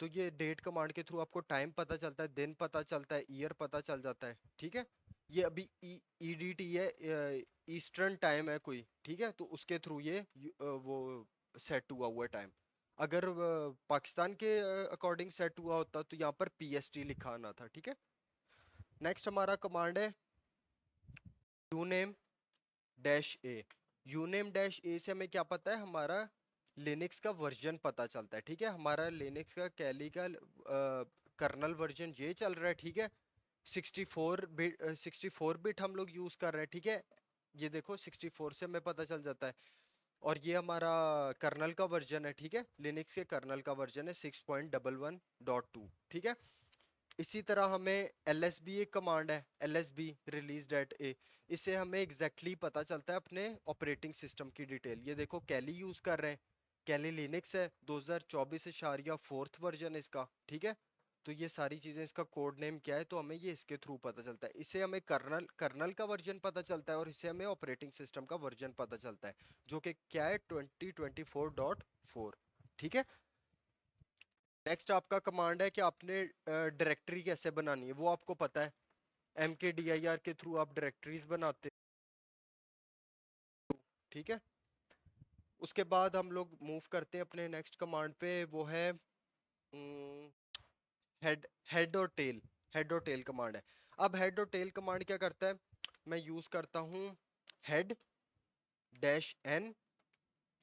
[SPEAKER 1] तो ये डेट कमांड के थ्रू आपको टाइम पता चलता है, दिन पता चलता है, ईयर पता चल जाता है, ठीक है। ये अभी ईडीटी है, ईस्टर्न टाइम है कोई, ठीक है। तो उसके थ्रू ये वो सेट हुआ हुआ टाइम। अगर पाकिस्तान के अकॉर्डिंग सेट हुआ होता तो यहाँ पर पीएसटी लिखा आना था, ठीक है। नेक्स्ट हमारा कमांड है यूनेम डैश ए। यूनेम डैश ए से हमें क्या पता है, हमारा लिनक्स का वर्जन पता चलता है, ठीक है। हमारा लिनक्स का कैली का कर्नल वर्जन ये चल रहा है, ठीक है। 64 बिट हम लोग यूज कर रहे हैं, ठीक है। ये देखो 64 से हमें पता चल जाता है। और ये हमारा कर्नल का वर्जन है, ठीक है। लिनक्स के कर्नल का वर्जन है 6.11.2, ठीक है। इसी तरह हमें एल एस बी एक कमांड है, L S B release date A. इससे हमें एग्जैक्टली exactly पता चलता है अपने ऑपरेटिंग सिस्टम की डिटेल। ये देखो कैली यूज कर रहे हैं, कैली लिनक्स है 2024 इशारिया फोर्थ वर्जन है इसका, ठीक है। तो ये सारी चीजें, इसका कोड नेम क्या है, तो हमें ये इसके थ्रू पता चलता है। इससे हमें कर्नल का वर्जन पता चलता है, और इससे हमें ऑपरेटिंग सिस्टम का वर्जन पता चलता है, जो कि क्या है 2024.4, ठीक है। नेक्स्ट आपका कमांड है कि आपने डायरेक्टरी कैसे बनानी है, वो आपको पता है। mkdir के थ्रू आप डायरेक्टरीज बनाते हो, ठीक है। उसके बाद हम लोग मूव करते हैं अपने नेक्स्ट कमांड पे, वो है हेड हेड और टेल। हेड और टेल कमांड है। अब हेड और टेल कमांड क्या करता है, मैं यूज करता हूँ हेड डैश एन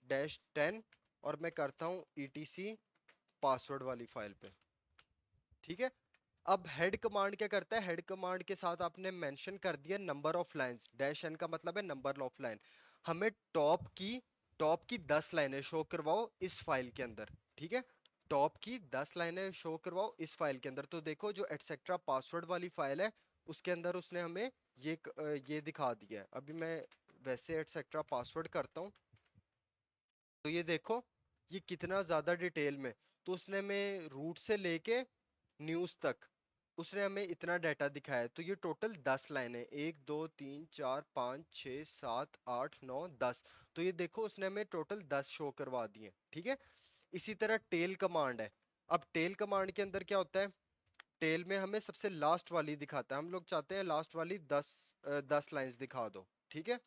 [SPEAKER 1] डैश 10, और मैं करता हूँ ईटीसी पासवर्ड वाली फाइल पे। ठीक है। अब हेड कमांड क्या करता है, हेड कमांड के साथ आपने मेंशन कर दिया number of lines, dash N का मतलब है नंबर ऑफ लाइन। हमें टॉप की 10 लाइनें शो करवाओ इस फाइल के अंदर। ठीक है। टॉप की 10 लाइनें शो करवाओ इस फाइल के अंदर। तो देखो जो एटसेट्रा पासवर्ड वाली फाइल है उसके अंदर उसने हमें ये दिखा दिया है। अभी मैं वैसे एटसेट्रा पासवर्ड करता हूँ, तो ये देखो ये कितना ज्यादा डिटेल में। तो उसने हमें रूट से लेके न्यूज तक उसने हमें इतना डाटा दिखाया है। तो ये टोटल 10 लाइन है, 1 2 3 4 5 6 7 8 9 10। तो ये देखो उसने हमें टोटल 10 शो करवा दिए। ठीक है। इसी तरह टेल कमांड है। अब टेल कमांड के अंदर क्या होता है, टेल में हमें सबसे लास्ट वाली दिखाता है। हम लोग चाहते हैं लास्ट वाली 10 लाइंस दिखा दो। ठीक है।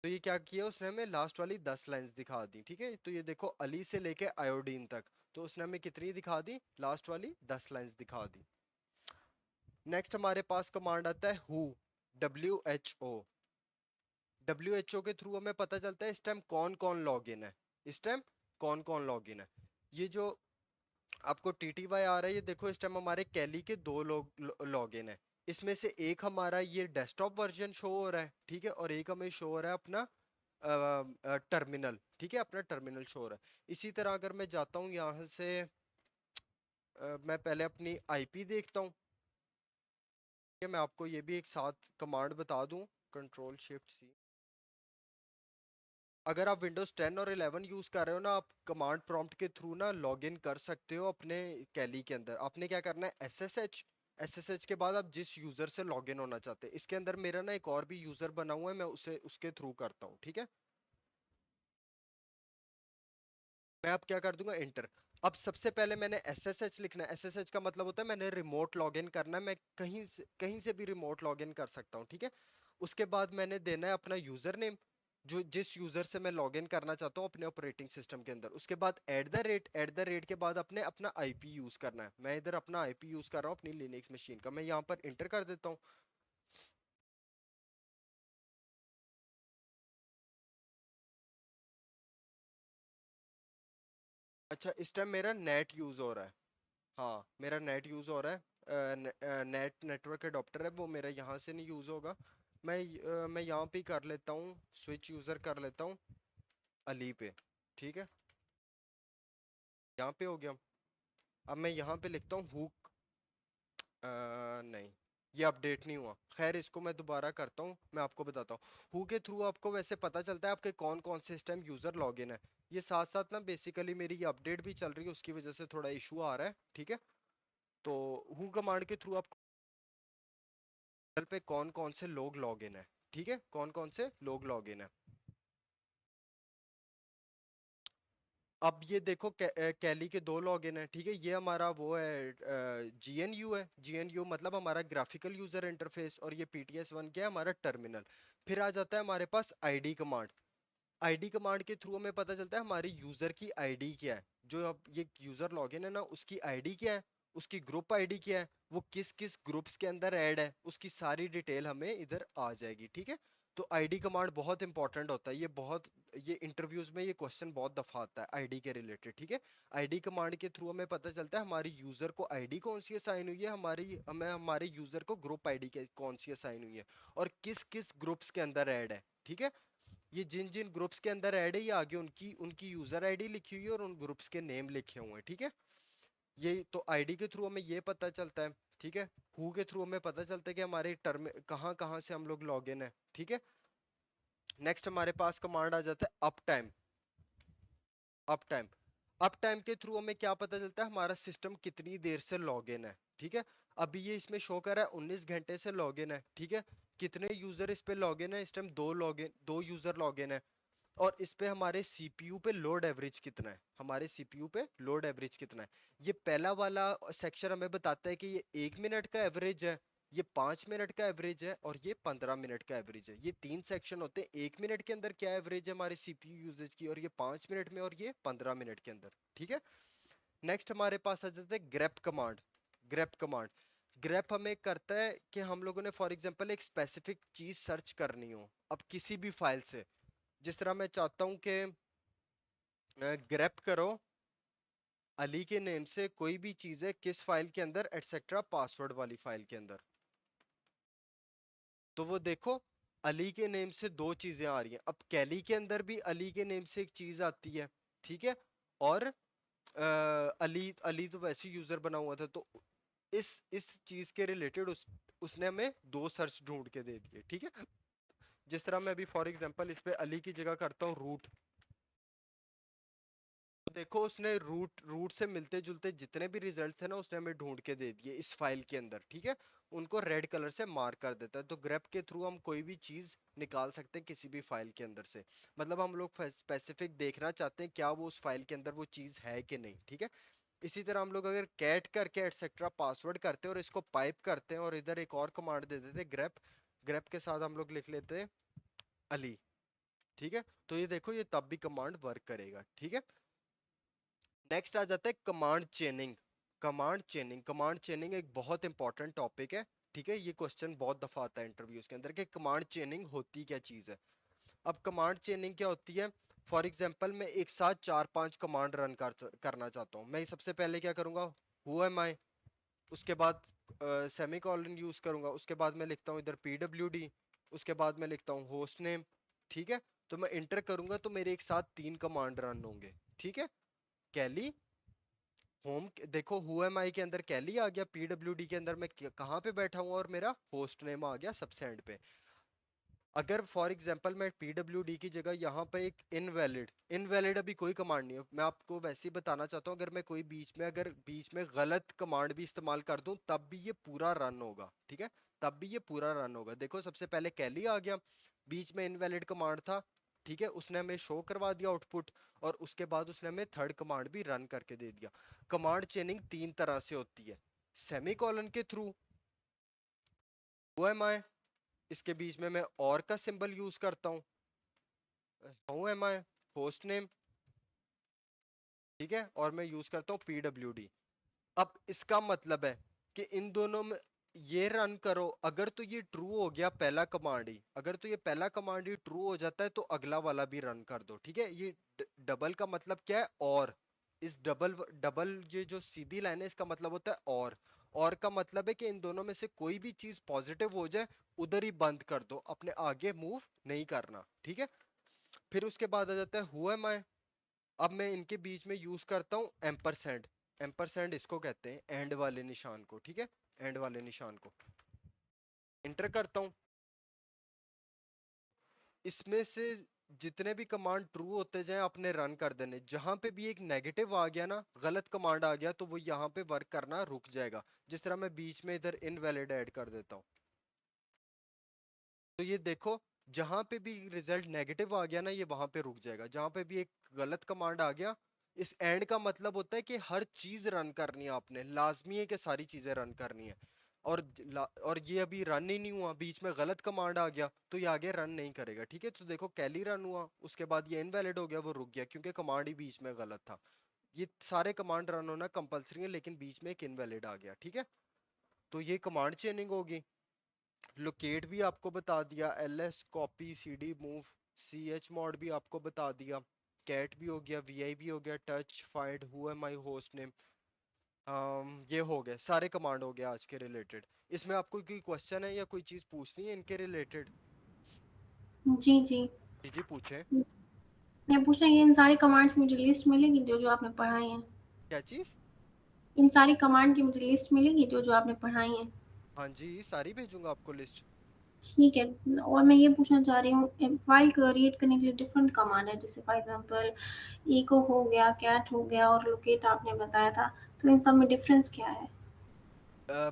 [SPEAKER 1] तो ये क्या किया उसने, हमें लास्ट वाली 10 लाइंस दिखा दी। ठीक है। तो ये देखो अली से लेके आयोडीन तक, तो उसने हमें कितनी दिखा दी, लास्ट वाली 10 लाइंस दिखा दी। नेक्स्ट हमारे पास कमांड आता है हु, WHO। WHO के थ्रू हमें पता चलता है इस टाइम कौन कौन लॉग इन है। इस टाइम कौन कौन लॉग इन है। ये जो आपको TTY आ रहा है, ये देखो इस टाइम हमारे कैली के 2 लोग लॉग इन है। इसमें से एक हमारा ये डेस्कटॉप वर्जन शो हो रहा है। ठीक है। और एक हमें शो हो रहा है अपना टर्मिनल। ठीक है। अपना टर्मिनल शो हो रहा है। इसी तरह अगर मैं जाता हूँ यहाँ से, मैं पहले अपनी IP देखता हूँ। मैं आपको ये भी एक साथ कमांड बता दूं, Ctrl+Shift+C। अगर आप विंडोज 10 और 11 यूज कर रहे हो ना, आप कमांड प्रॉम्प्ट के थ्रू ना लॉग इन कर सकते हो अपने कैली के अंदर। आपने क्या करना है, SSH के बाद आप जिस यूजर से लॉग इन होना चाहते हैं। इसके अंदर मेरा ना एक और भी यूजर बना हुआ है, मैं उसे उसके थ्रू करता हूँ। ठीक है। मैं अब क्या कर दूंगा, इंटर। अब सबसे पहले मैंने SSH लिखना है। SSH का मतलब होता है मैंने रिमोट लॉगिन करना है, मैं कहीं से भी रिमोट लॉगिन कर सकता हूँ। ठीक है। उसके बाद मैंने देना है अपना यूजर नेम, जो जिस यूजर से मैं लॉगिन करना चाहता हूँ अपने ऑपरेटिंग सिस्टम के अंदर। उसके बाद एट द रेट के बाद अपने अपना IP यूज करना है। मैं इधर अपना IP यूज कर रहा हूँ अपनी लिनक्स मशीन का, मैं यहाँ पर इंटर कर देता हूँ। अच्छा, इस टाइम मेरा नेट यूज हो रहा है। हाँ, मेरा नेट यूज हो रहा है। नेटवर्क अडॉप्टर है वो मेरा यहाँ से नहीं यूज होगा। मैं यहाँ पे ही कर लेता हूँ, स्विच यूजर कर लेता हूँ अली पे। ठीक है। यहाँ पे हो गया। अब मैं यहाँ पे लिखता हूँ हुक। नहीं, ये अपडेट नहीं हुआ। खैर इसको मैं दोबारा करता हूँ, मैं आपको बताता हूँ। हु के थ्रू आपको वैसे पता चलता है आपके कौन कौन से इस टाइम यूजर लॉगिन है। ये साथ साथ ना बेसिकली मेरी ये अपडेट भी चल रही है, उसकी वजह से थोड़ा इशू आ रहा है। ठीक है। तो हु कमांड के थ्रू आप पे कौन कौन से लोग लॉग इन है। ठीक है। कौन कौन से लोग लॉग इन है। अब ये देखो कैली के 2 लॉग इन है। ठीक है। ये हमारा वो है GNU है। GNU मतलब हमारा ग्राफिकल यूजर इंटरफेस, और ये PTS1 क्या है, हमारा टर्मिनल। फिर आ जाता है हमारे पास ID कमांड। ID कमांड के थ्रू हमें पता चलता है हमारे यूजर की ID क्या है। जो अब ये यूजर लॉगिन है ना, उसकी ID क्या है, उसकी ग्रुप ID क्या है, वो किस किस ग्रुप्स के अंदर ऐड है, उसकी सारी डिटेल हमें इधर आ जाएगी। ठीक है। तो ID कमांड बहुत इंपॉर्टेंट होता है। ये इंटरव्यूज में ये क्वेश्चन बहुत दफा आता है ID के रिलेटेड। ठीक है। ID कमांड के थ्रू हमें पता चलता है हमारी यूजर को ID कौन सी असाइन हुई है, हमें हमारे यूजर को ग्रुप ID कौन सी असाइन हुई है, और किस किस ग्रुप्स के अंदर ऐड है। ठीक है। ये जिन जिन ग्रुप्स के अंदर ऐड है, ये आगे उनकी उनकी यूजर आईडी लिखी हुई है और उन ग्रुप्स के नेम लिखे हुए हैं। ठीक है। ये तो आईडी के थ्रू हमें ये पता चलता है। ठीक है। हु के थ्रू हमें पता चलता है कि हमारे टर्म कहाँ कहाँ से हम लोग लॉग इन है। ठीक है। नेक्स्ट हमारे पास कमांड आ जाता है up time. Up time up time के थ्रू हमें क्या पता चलता है, हमारा सिस्टम कितनी देर से लॉग इन है। ठीक है। अभी ये इसमें शो कर रहा है 19 घंटे से लॉग इन है। ठीक है। कितने यूजर इस पे लॉग इन है, इस टाइम दो यूजर लॉग इन है। और इस पे हमारे CPU पे लोड एवरेज कितना है, हमारे CPU पे लोड एवरेज कितना है। ये पहला वाला सेक्शन हमें बताता है कि ये 1 मिनट का एवरेज है, ये 5 मिनट का एवरेज है और ये 15 मिनट का एवरेज है। ये तीन सेक्शन होते हैं, 1 मिनट के अंदर क्या एवरेज है हमारे सीपीयू यूजेज की, और ये 5 मिनट में, और ये 15 मिनट के अंदर। ठीक है। नेक्स्ट हमारे पास आ जाता है grep command. Grep command, grep हमें करता है कि हम लोगों ने फॉर एग्जांपल एक स्पेसिफिक चीज सर्च करनी हो अब किसी भी फाइल से। जिस तरह मैं चाहता हूं कि ग्रेप करो अली के नेम से कोई भी चीज है किस फाइल के अंदर, एटसेट्रा पासवर्ड वाली फाइल के अंदर। तो वो देखो अली के नेम से दो चीजें आ रही हैं। अब कैली के अंदर भी अली के नेम से एक चीज आती है, ठीक है। और अली अली तो वैसे यूजर बना हुआ था, तो इस चीज के रिलेटेड उसने हमें दो सर्च ढूंढ के दे दिए। ठीक है। जिस तरह मैं अभी फॉर एग्जांपल इस पे अली की जगह करता हूँ रूट, तो देखो उसने रूट रूट से मिलते जुलते जितने भी रिजल्ट थे ना उसने हमें ढूंढ के दे दिए इस फाइल के अंदर। ठीक है। उनको रेड कलर से मार्क कर देता है। तो ग्रेप के थ्रू हम कोई भी चीज निकाल सकते हैं किसी भी फाइल के अंदर से। मतलब हम लोग स्पेसिफिक देखना चाहते हैं क्या वो उस फाइल के अंदर वो चीज है कि नहीं। ठीक है। इसी तरह हम लोग अगर कैट करके एटसेट्रा पासवर्ड करते हैं और इसको पाइप करते हैं और इधर एक और कमांड दे देते हैं ग्रेप, ग्रेप के साथ हम लोग लिख लेते हैं अली। ठीक है। तो ये देखो ये तब भी कमांड वर्क करेगा। ठीक है। नेक्स्ट आ जाता है कमांड चेनिंग। कमांड चेनिंग, कमांड चेनिंग एक बहुत इंपॉर्टेंट टॉपिक है। ठीक है। ये क्वेश्चन बहुत दफा आता है इंटरव्यूज के अंदर कि कमांड चेनिंग होती क्या चीज है। अब कमांड चेनिंग क्या होती है, फॉर एग्जांपल मैं एक साथ 4-5 कमांड रन करना चाहता हूँ। मैं सबसे पहले क्या करूंगा, हु एम आई, उसके बाद सेमी कॉलन यूज करूंगा, उसके बाद मैं लिखता हूँ इधर pwd, उसके बाद मैं लिखता हूँ होस्ट नेम। ठीक है। तो मैं इंटर करूंगा तो मेरे एक साथ 3 कमांड रन होंगे। ठीक है। कैली होम, देखो हु एम आई के अंदर कैली आ गया, pwd के अंदर मैं कहाँ पे बैठा हूँ और मेरा होस्ट नेम आ गया सबसे एंड पे। अगर फॉर एग्जांपल मैं pwd की जगह यहाँ पे एक इनवैलिड, इनवैलिड अभी कोई कमांड नहीं है, मैं आपको वैसे ही बताना चाहता हूँ, अगर मैं कोई बीच में अगर बीच में गलत कमांड भी इस्तेमाल कर दूं तब भी ये पूरा रन होगा। ठीक है। तब भी ये पूरा रन होगा। देखो सबसे पहले कैली आ गया, बीच में इनवैलिड कमांड था। ठीक है। उसने हमें शो करवा दिया आउटपुट, और उसके बाद उसने हमें थर्ड कमांड भी रन करके दे दिया। कमांड चेनिंग 3 तरह से होती है, सेमी कॉलन के थ्रू, ओ एम आई, इसके बीच में मैं और का सिंबल यूज करता हूँ, who am I, host name. ठीक है। और मैं यूज करता हूँ pwd। अब इसका मतलब है कि इन दोनों में ये रन करो, अगर तो ये ट्रू हो गया पहला कमांड ही, अगर तो ये पहला कमांड ही ट्रू हो जाता है तो अगला वाला भी रन कर दो। ठीक है। ये डबल का मतलब क्या है, और इस डबल डबल ये जो सीधी लाइन है इसका मतलब होता है और का मतलब है कि इन दोनों में से कोई भी चीज पॉजिटिव हो जाए उधर ही बंद कर दो, अपने आगे मूव नहीं करना। ठीक है। फिर उसके बाद आ जाता है हु एम आई। अब मैं इनके बीच में यूज करता हूँ एम्परसेंड। एम्परसेंड इसको कहते हैं एंड वाले निशान को। ठीक है। एंड वाले निशान को इंटर करता हूँ। इसमें से जितने भी कमांड ट्रू होते जाएं अपने रन कर देने, जहां पे भी एक नेगेटिव आ गया ना, गलत कमांड आ गया, तो वो यहाँ पे वर्क करना रुक जाएगा। जिस तरह मैं बीच में इधर इनवैलिड ऐड कर देता हूँ, तो ये देखो जहां पे भी रिजल्ट नेगेटिव आ गया ना ये वहां पे रुक जाएगा। जहां पे भी एक गलत कमांड आ गया, इस एंड का मतलब होता है कि हर चीज रन करनी है आपने, लाजमी है कि सारी चीजें रन करनी है। और और ये अभी रन ही नहीं हुआ, बीच में गलत कमांड आ गया तो ये आगे रन नहीं करेगा। ठीक है। तो देखो कैली रन हुआ, उसके बाद ये इनवैलिड हो गया, वो रुक गया क्योंकि कमांड ही बीच में गलत था। ये सारे कमांड रन होना कंपलसरी है, लेकिन बीच में एक इनवैलिड आ गया। ठीक है। तो ये कमांड चेनिंग होगी। लोकेट भी आपको बता दिया, ls copy cd move, ch mod भी आपको बता दिया, कैट भी हो गया, vi भी हो गया, touch find, who am I, host name. ये हो गए सारे कमांड हो गए आज के रिलेटेड। इसमें आपको कोई क्वेश्चन है या कोई चीज पूछनी है इनके रिलेटेड?
[SPEAKER 2] जी, जी।
[SPEAKER 1] जी जी पूछे।
[SPEAKER 2] मैं पूछ रही, इन सारी कमांड्स की मुझे लिस्ट मिलेगी जो-जो आपने पढ़ाई हैं?
[SPEAKER 1] क्या चीज?
[SPEAKER 2] इन सारी कमांड की मुझे लिस्ट मिलेगी जो-जो आपने पढ़ाई हैं?
[SPEAKER 1] हाँ जी सारी भेजूंगा आपको लिस्ट।
[SPEAKER 2] ठीक है। और मैं ये पूछना चाह रही हूँ, फाइल क्रिएट करने के लिए डिफरेंट कमांड है, जैसे फॉर एग्जांपल इको हो गया, कैट हो गया और लोकेट आपने बताया था, तो इन सब में डिफरेंस क्या है?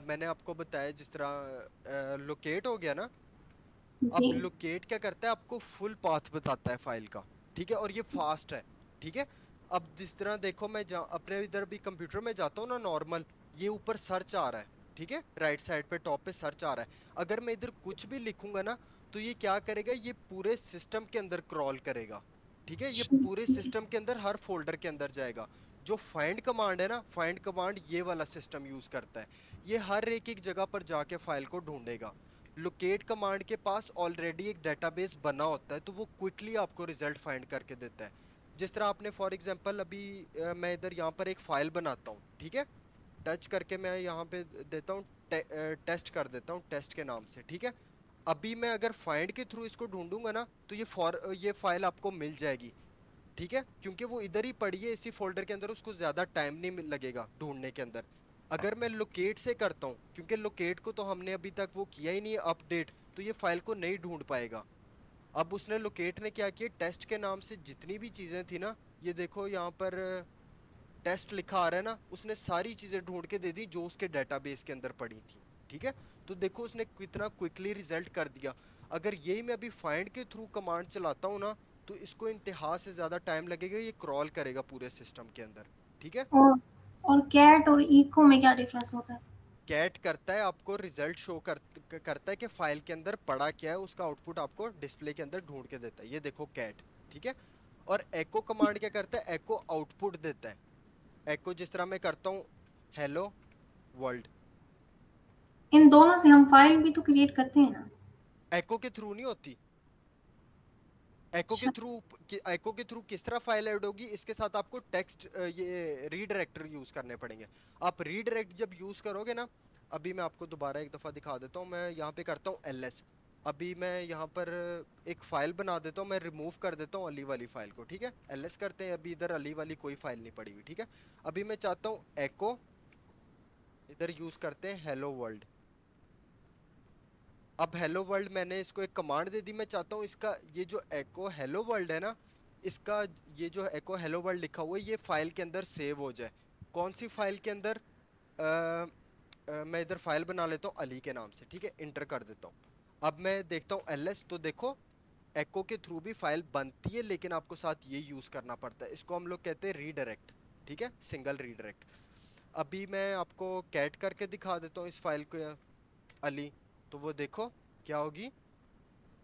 [SPEAKER 1] मैंने आपको बताया जिस तरह लोकेट हो गया ना, अब
[SPEAKER 2] जी।
[SPEAKER 1] लोकेट क्या करता है, आपको फुल पाथ बताता है फाइल का। ठीक है। और ये फास्ट है। ठीक है। अब जिस तरह देखो मैं अपने इधर भी कंप्यूटर में जाता हूँ ना नॉर्मल, ये ऊपर सर्च आ रहा है। ठीक है, राइट साइड पे टॉप पे सर्च आ रहा है। अगर मैं इधर कुछ भी लिखूंगा ना, तो ये क्या करेगा, ये पूरे सिस्टम के अंदर क्रॉल करेगा। ठीक है, ये पूरे
[SPEAKER 2] ठीक है।
[SPEAKER 1] सिस्टम के अंदर हर फोल्डर के अंदर जाएगा। जो फाइंड कमांड है ना, फाइंड कमांड ये वाला सिस्टम यूज करता है। ये हर एक एक जगह पर जाके फाइल को ढूंढेगा। लोकेट कमांड के पास ऑलरेडी एक डेटाबेस बना होता है, तो वो क्विकली आपको रिजल्ट फाइंड करके देता है। जिस तरह आपने फॉर एग्जांपल अभी मैं इधर यहाँ पर एक फाइल बनाता हूँ, ठीक है। टच करके मैं यहाँ पे देता हूँ, टेस्ट कर देता हूँ टेस्ट के नाम से, ठीक है। अभी मैं अगर फाइंड के थ्रू इसको ढूंढूंगा ना, तो ये फाइल आपको मिल जाएगी। ठीक है, क्योंकि वो इधर ही पड़ी है इसी फोल्डर के अंदर, उसको ज्यादा टाइम नहीं लगेगा ढूंढने के अंदर। अगर मैं लोकेट से करता हूँ, क्योंकि लोकेट को तो हमने अभी तक वो किया ही नहीं है अपडेट, तो ये फाइल को नहीं ढूंढ पाएगा। अब उसने लोकेट ने क्या किया, टेस्ट के नाम से जितनी भी चीजें थी ना, ये देखो यहाँ पर टेस्ट लिखा आ रहा है ना, उसने सारी चीजें ढूंढ के दे दी जो उसके डेटाबेस के अंदर पड़ी थी। ठीक है, तो देखो उसने कितना क्विकली रिजल्ट कर दिया। अगर यही मैं अभी फाइंड के थ्रू कमांड चलाता हूँ ना, तो इसको इंतहा से ज्यादा टाइम लगेगा, ये क्रॉल करेगा पूरे सिस्टम के अंदर। ठीक है।
[SPEAKER 2] और कैट और इको में क्या डिफरेंस होता है?
[SPEAKER 1] कैट करता है आपको रिजल्ट शो करता है कि फाइल के अंदर पड़ा क्या है, उसका आउटपुट आपको डिस्प्ले के अंदर ढूंढ के देता है, ये देखो कैट। ठीक है। और एको कमांड क्या करता है, एको आउटपुट देता है। एको जिस तरह मैं करता हूँ, हेलो वर्ल्ड।
[SPEAKER 2] इन दोनों से हम फाइल भी तो क्रिएट करते हैं ना?
[SPEAKER 1] एको के थ्रू नहीं होती। एको के
[SPEAKER 2] अच्छा।
[SPEAKER 1] थ्रू, एको के थ्रू किस तरह फाइल ऐड होगी, इसके साथ आपको टेक्स्ट ये रीडायरेक्टर यूज करने पड़ेंगे। आप रीडायरेक्ट जब यूज करोगे ना, अभी मैं आपको दोबारा एक दफा दिखा देता हूँ, मैं यहाँ पे करता हूँ ls। अभी मैं यहाँ पर एक फाइल बना देता हूँ, मैं रिमूव कर देता हूँ अली वाली फाइल को। ठीक है, ls करते हैं, अभी इधर अली वाली कोई फाइल नहीं पड़ी हुई। ठीक है, अभी मैं चाहता हूँ एको, इधर यूज करते हैं हेलो वर्ल्ड। अब हेलो वर्ल्ड मैंने इसको एक कमांड दे दी, मैं चाहता हूँ इसका ये जो एको हेलो वर्ल्ड है ना, इसका ये जो एको हेलो वर्ल्ड लिखा हुआ है, ये फाइल के अंदर सेव हो जाए। कौन सी फाइल के अंदर, मैं इधर फाइल बना लेता हूँ अली के नाम से। ठीक है, इंटर कर देता हूँ। अब मैं देखता हूँ ls, तो देखो एको के थ्रू भी फाइल बनती है, लेकिन आपको साथ ये यूज करना पड़ता है, इसको हम लोग कहते हैं रीडायरेक्ट। ठीक है, सिंगल रीडायरेक्ट। अभी मैं आपको कैट करके दिखा देता हूँ इस फाइल को, अली। तो वो देखो क्या होगी,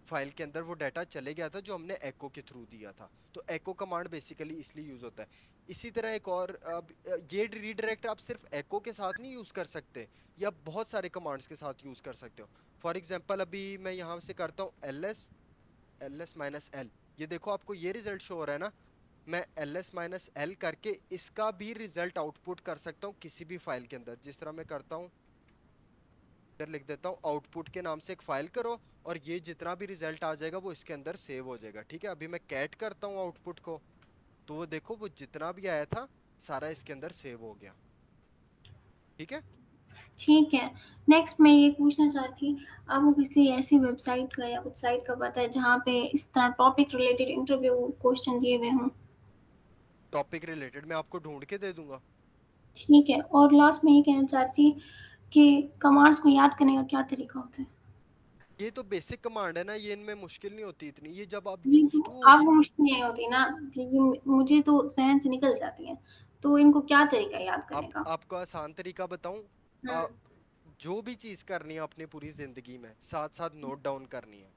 [SPEAKER 1] फाइल के अंदर वो डाटा चले गया था जो हमने एको के थ्रू दिया था। तो एको कमांड बेसिकली इसलिए यूज होता है। इसी तरह एक और, अब ये रीडायरेक्ट आप सिर्फ एको के साथ नहीं यूज कर सकते, ये आप बहुत सारे कमांड्स के साथ यूज कर सकते हो। फॉर एग्जांपल अभी मैं यहाँ से करता हूँ ls ये देखो आपको ये रिजल्ट शो हो रहा है ना। मैं ls करके इसका भी रिजल्ट आउटपुट कर सकता हूँ किसी भी फाइल के अंदर। जिस तरह मैं करता हूँ, इधर लिख देता हूँ आउटपुट के नाम से एक फाइल करो, और ये जितना भी रिजल्ट आ जाएगा वो इसके अंदर सेव हो जाएगा। ठीक है, अभी मैं कैट करता हूँ आउटपुट को, तो वो देखो वो जितना भी आया था सारा इसके अंदर सेव हो गया। ठीक है।
[SPEAKER 2] ठीक है। नेक्स्ट मैं ये पूछना चाहती, आपको किसी ऐसी वेबसाइट का या कुछ साइट का पता है जहाँ पे इस तरह टॉपिक रिलेटेड इंटरव्यू क्वेश्चन दिए हुए हों?
[SPEAKER 1] टॉपिक रिलेटेड मैं आपको ढूंढ के दे दूंगा।
[SPEAKER 2] ठीक है। और लास्ट में ये कहना चाहती कि कमांड्स को याद करने का क्या तरीका होता है?
[SPEAKER 1] ये तो बेसिक कमांड है ना, ये इनमें मुश्किल नहीं होती इतनी, ये जब आप
[SPEAKER 2] जी,
[SPEAKER 1] यूज
[SPEAKER 2] तो
[SPEAKER 1] टू होगी।
[SPEAKER 2] आपको मुश्किल नहीं होती ना? क्योंकि मुझे तो ज़हन से निकल जाती हैं। तो इनको क्या तरीका है याद करने
[SPEAKER 1] आप
[SPEAKER 2] का?
[SPEAKER 1] आपको आसान तरीका बताऊं,
[SPEAKER 2] हुँ।
[SPEAKER 1] जो भी चीज करनी है अपनी पूरी जिंदगी में, साथ साथ नोट डाउन करनी है।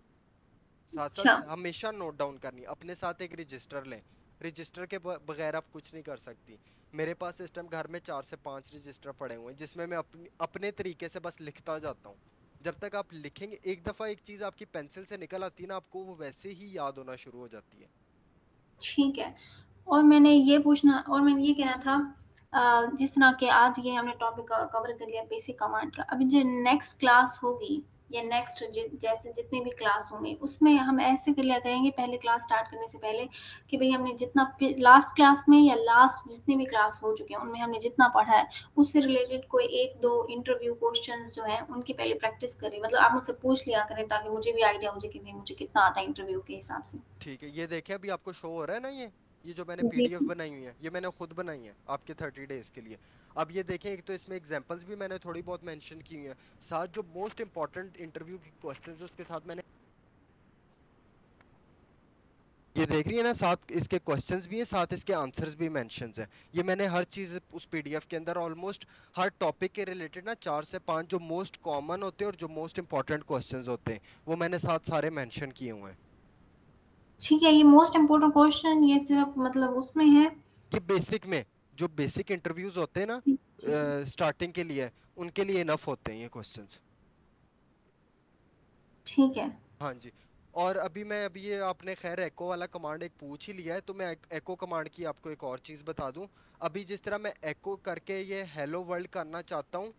[SPEAKER 1] साथ
[SPEAKER 2] अच्छा।
[SPEAKER 1] साथ हमेशा नोट डाउन करनी है, अपने साथ एक रजिस्टर लें। रजिस्टर के बगैर आप कुछ नहीं कर सकती। मेरे पास इस टाइम घर में 4 से 5 रजिस्टर पड़े हुए हैं, जिसमें मैं अपनी अपने तरीके से बस लिखता जाता हूँ। जब तक आप लिखेंगे, एक दफा एक चीज आपकी पेंसिल से निकल आती है ना, आपको वो वैसे ही याद होना शुरू हो जाती है।
[SPEAKER 2] ठीक है। और मैंने ये कहना था, जिस तरह के आज ये हमने टॉपिक कवर कर लिया बेसिक कमांड का, अभी जो नेक्स्ट क्लास होगी या नेक्स्ट जैसे जितने भी क्लास होंगे उसमें हम ऐसे कर लिया करेंगे पहले क्लास स्टार्ट करने से पहले कि भाई हमने जितना लास्ट क्लास में या लास्ट जितने भी क्लास हो चुके हैं उनमें हमने जितना पढ़ा है उससे रिलेटेड कोई एक दो इंटरव्यू क्वेश्चंस जो हैं उनकी पहले प्रैक्टिस करें, मतलब आप मुझसे पूछ लिया करें ताकि मुझे भी आइडिया हो जाए कि भाई मुझे कितना आता है इंटरव्यू के हिसाब से।
[SPEAKER 1] ठीक है, ये देखें अभी आपको शो हो रहा है ना, ये जो मैंने
[SPEAKER 2] जी।
[SPEAKER 1] पीडीएफ बनाई हुई है, ये मैंने खुद बनाई है आपके 30 डेज के लिए। अब ये देखें, एक तो इसमें एग्जांपल्स भी मैंने थोड़ी बहुत मेंशन की हुई है, साथ जो मोस्ट इंपॉर्टेंट इंटरव्यू की क्वेश्चंस है उसके साथ मैंने ये देख रही है ना, साथ इसके क्वेश्चंस भी हैं, साथ इसके आंसर्स भी मेंशंस हैं। ये मैंने हर चीज उस पीडीएफ के अंदर ऑलमोस्ट हर टॉपिक के रिलेटेड ना 4 से 5 जो मोस्ट कॉमन होते हैं और जो मोस्ट इंपॉर्टेंट क्वेश्चंस होते हैं वो मैंने साथ सारे मेंशन किए हुए हैं।
[SPEAKER 2] ठीक है, ये मोस्ट इम्पोर्टेंट क्वेश्चन ये सिर्फ मतलब उसमें है?
[SPEAKER 1] ये बेसिक में, जो बेसिक इंटरव्यूज होते हैं ना
[SPEAKER 2] ठीक है।
[SPEAKER 1] स्टार्टिंग के लिए, उनके लिए इनफ होते हैं ये क्वेश्चंस।
[SPEAKER 2] ठीक है।
[SPEAKER 1] हाँ जी। और अभी ये आपने खैर एको वाला कमांड एक पूछ ही लिया है, तो मैं एको कमांड की आपको एक और चीज बता दूं। अभी जिस तरह मैं एको करके ये हेलो वर्ल्ड करना चाहता हूँ,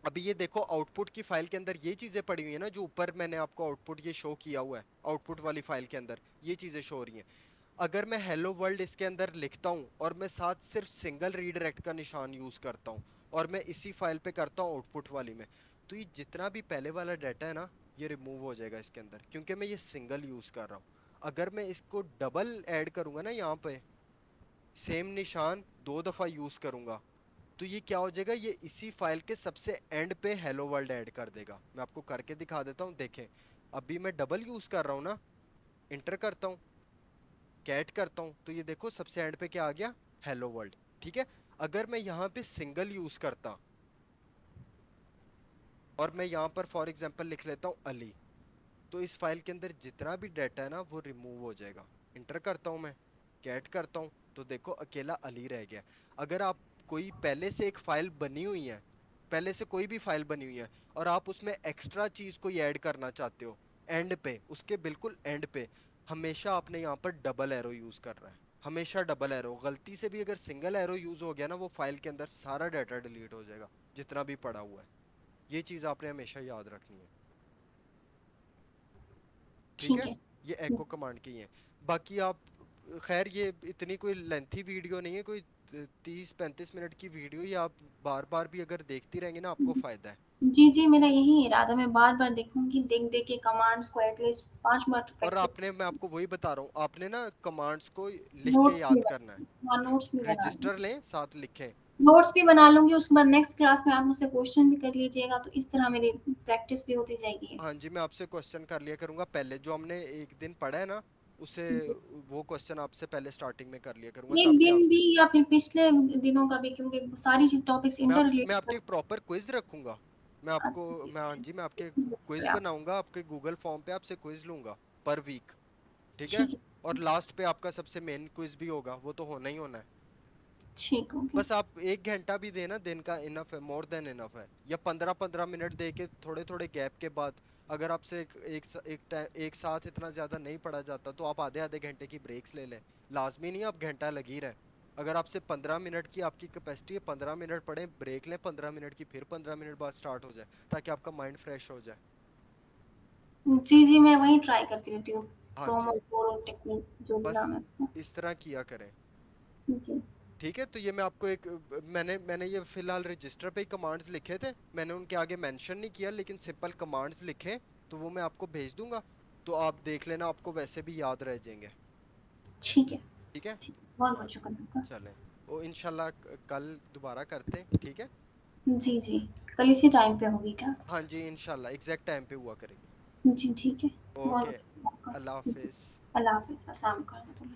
[SPEAKER 1] अभी ये देखो आउटपुट की फाइल के अंदर ये चीजें पड़ी हुई है ना, जो ऊपर मैंने आपको आउटपुट ये शो किया हुआ है, आउटपुट वाली फाइल के अंदर ये चीजें शो हो रही हैं। अगर मैं हेलो वर्ल्ड इसके अंदर लिखता हूँ और मैं साथ सिर्फ सिंगल रीडायरेक्ट का निशान यूज करता हूँ और मैं इसी फाइल पे करता हूँ आउटपुट वाली में, तो ये जितना भी पहले वाला डाटा है ना, ये रिमूव हो जाएगा इसके अंदर, क्योंकि मैं ये सिंगल यूज कर रहा हूँ। अगर मैं इसको डबल ऐड करूंगा ना यहाँ पे, सेम निशान 2 दफा यूज करूंगा, तो ये क्या हो जाएगा, ये इसी फाइल के सबसे एंड पे हेलो वर्ल्ड ऐड कर देगा। मैं आपको करके दिखा देता हूँ, देखें। अभी मैं डबल यूज कर रहा हूँ ना, इंटर करता हूँ, कैट करता हूं, तो ये देखो सबसे एंड पे क्या आ गया, हेलो वर्ल्ड। ठीक है। अगर मैं यहाँ पे सिंगल यूज करता और मैं यहाँ पर फॉर एग्जांपल लिख लेता हूँ अली, तो इस फाइल के अंदर जितना भी डाटा है ना वो रिमूव हो जाएगा। इंटर करता हूँ मैं, कैट करता हूँ, तो देखो अकेला अली रह गया। अगर आप कोई पहले से एक फाइल बनी हुई है, पहले से कोई भी फाइल बनी हुई है और आप उसमें एक्स्ट्रा चीज कोई ऐड करना चाहते हो, एंड पे, उसके बिल्कुल एंड पे, हमेशा आपने यहाँ पर डबल एरो यूज करना है। हमेशा डबल एरो, गलती से भी अगर सिंगल एरो यूज हो गया ना, वो फाइल के अंदर सारा डाटा डिलीट हो जाएगा जितना भी पड़ा हुआ है। ये चीज आपने हमेशा याद रखनी है। ठीक
[SPEAKER 2] ठीक
[SPEAKER 1] है।
[SPEAKER 2] है।
[SPEAKER 1] ये एको कमांड की है। बाकी आप, खैर ये इतनी कोई लेंथी वीडियो नहीं है, कोई 30-35 मिनट की वीडियो, ये आप बार बार भी अगर देखती रहेंगे ना आपको फायदा है।
[SPEAKER 2] जी, जी, मेरा यही इरादा, मैं बार-बार देखूँगी, देख-देख के कमांड्स को एटलीस्ट 5 बार तो
[SPEAKER 1] और
[SPEAKER 2] प्रैक्टिस।
[SPEAKER 1] आपने, मैं आपको वही बता रहा हूँ, आपने ना कमांड्स को लिख के
[SPEAKER 2] नोट्स भी
[SPEAKER 1] याद करना है।
[SPEAKER 2] हाँ, नोट्स भी बना
[SPEAKER 1] रजिस्टर
[SPEAKER 2] लूँगी।
[SPEAKER 1] लें, साथ लिखें।
[SPEAKER 2] नोट्स भी बना लूँगी, उसके बाद नेक्स्ट क्लास में आप मुझसे क्वेश्चन भी कर लीजिएगा, तो इस तरह मेरी प्रैक्टिस भी होती जाएगी।
[SPEAKER 1] हाँ जी, मैं आपसे क्वेश्चन कर लिया करूंगा, पहले जो हमने एक दिन पढ़ा है ना, उसे,
[SPEAKER 2] जी।
[SPEAKER 1] वो क्वेश्चन आपसे पहले स्टार्टिंग में कर लिया करूंगा,
[SPEAKER 2] एक
[SPEAKER 1] ताकि आप,
[SPEAKER 2] दिन भी या फिर पिछले दिनों का भी, क्योंकि सारी चीज़ टॉपिक्स
[SPEAKER 1] मैं
[SPEAKER 2] इंटर-रिलेटेड
[SPEAKER 1] आपके
[SPEAKER 2] होती
[SPEAKER 1] एक प्रॉपर क्विज रखूंगा। मैं
[SPEAKER 2] हैं।
[SPEAKER 1] आपको,
[SPEAKER 2] अच्छा,
[SPEAKER 1] मैं, हाँ जी, मैं आपके
[SPEAKER 2] ठीक
[SPEAKER 1] क्विज
[SPEAKER 2] है।
[SPEAKER 1] बनाऊंगा, आपके गूगल फॉर्म पे आपसे क्विज लूंगा पर वीक। ठीक है।
[SPEAKER 2] ठीक है।
[SPEAKER 1] और लास्ट पे आपका सबसे मेन क्विज भी होगा, वो तो होना ही होना है।
[SPEAKER 2] ठीक, ओके।
[SPEAKER 1] बस आप 1 घंटा भी देना दिन का, इनफ है, मोर देन इनफ है। या 15-15 मिनट दे के थोड़े थोड़े गैप के बाद, अगर आपसे एक साथ इतना ज्यादा नहीं पढ़ा जाता, तो आप आधे आधे घंटे की ब्रेक्स ले लें। लाजमी नहीं आप घंटा लगी रहे। अगर आपसे 15 मिनट की आपकी कैपेसिटी है, 15 मिनट पढ़ें, ब्रेक लें 15 मिनट की, फिर 15 मिनट बाद स्टार्ट हो जाए, ताकि आपका माइंड फ्रेश हो जाए।
[SPEAKER 2] जी, जी, मैं वही ट्राई करती रहती हूँ,
[SPEAKER 1] हाँ जी।
[SPEAKER 2] पोमोडोरो टेक्निक जो भी
[SPEAKER 1] बस
[SPEAKER 2] नाम है उसका।
[SPEAKER 1] इस तरह किया करें।
[SPEAKER 2] जी।
[SPEAKER 1] ठीक है। तो ये मैं आपको एक, मैंने ये फिलहाल रजिस्टर पे ही कमांड्स लिखे थे, मैंने उनके आगे मेंशन नहीं किया, लेकिन सिंपल कमांड्स लिखे, तो वो मैं आपको भेज दूंगा। तो आप देख लेना, आपको वैसे भी याद रह जाएंगे।
[SPEAKER 2] ठीक है।
[SPEAKER 1] ठीक है।
[SPEAKER 2] ठीक, बहुत-बहुत
[SPEAKER 1] हाँ,
[SPEAKER 2] शुक्रिया आपका।
[SPEAKER 1] चलें। वो इंशाल्लाह कल दोबारा करते हैं, ठीक है।
[SPEAKER 2] जी, जी, कल इसी टाइम पे होगी क्लास।
[SPEAKER 1] हाँ जी, इंशाल्लाह एग्जैक्ट टाइम पे हुआ करेगी।
[SPEAKER 2] जी, ठीक है।
[SPEAKER 1] ओके।
[SPEAKER 2] बहुत-बहुत शुक्रिया आपका।
[SPEAKER 1] अल्लाह
[SPEAKER 2] जी,
[SPEAKER 1] हाफिज।
[SPEAKER 2] अल्लाह हाफ़िज़, अस्सलाम वालेकुम।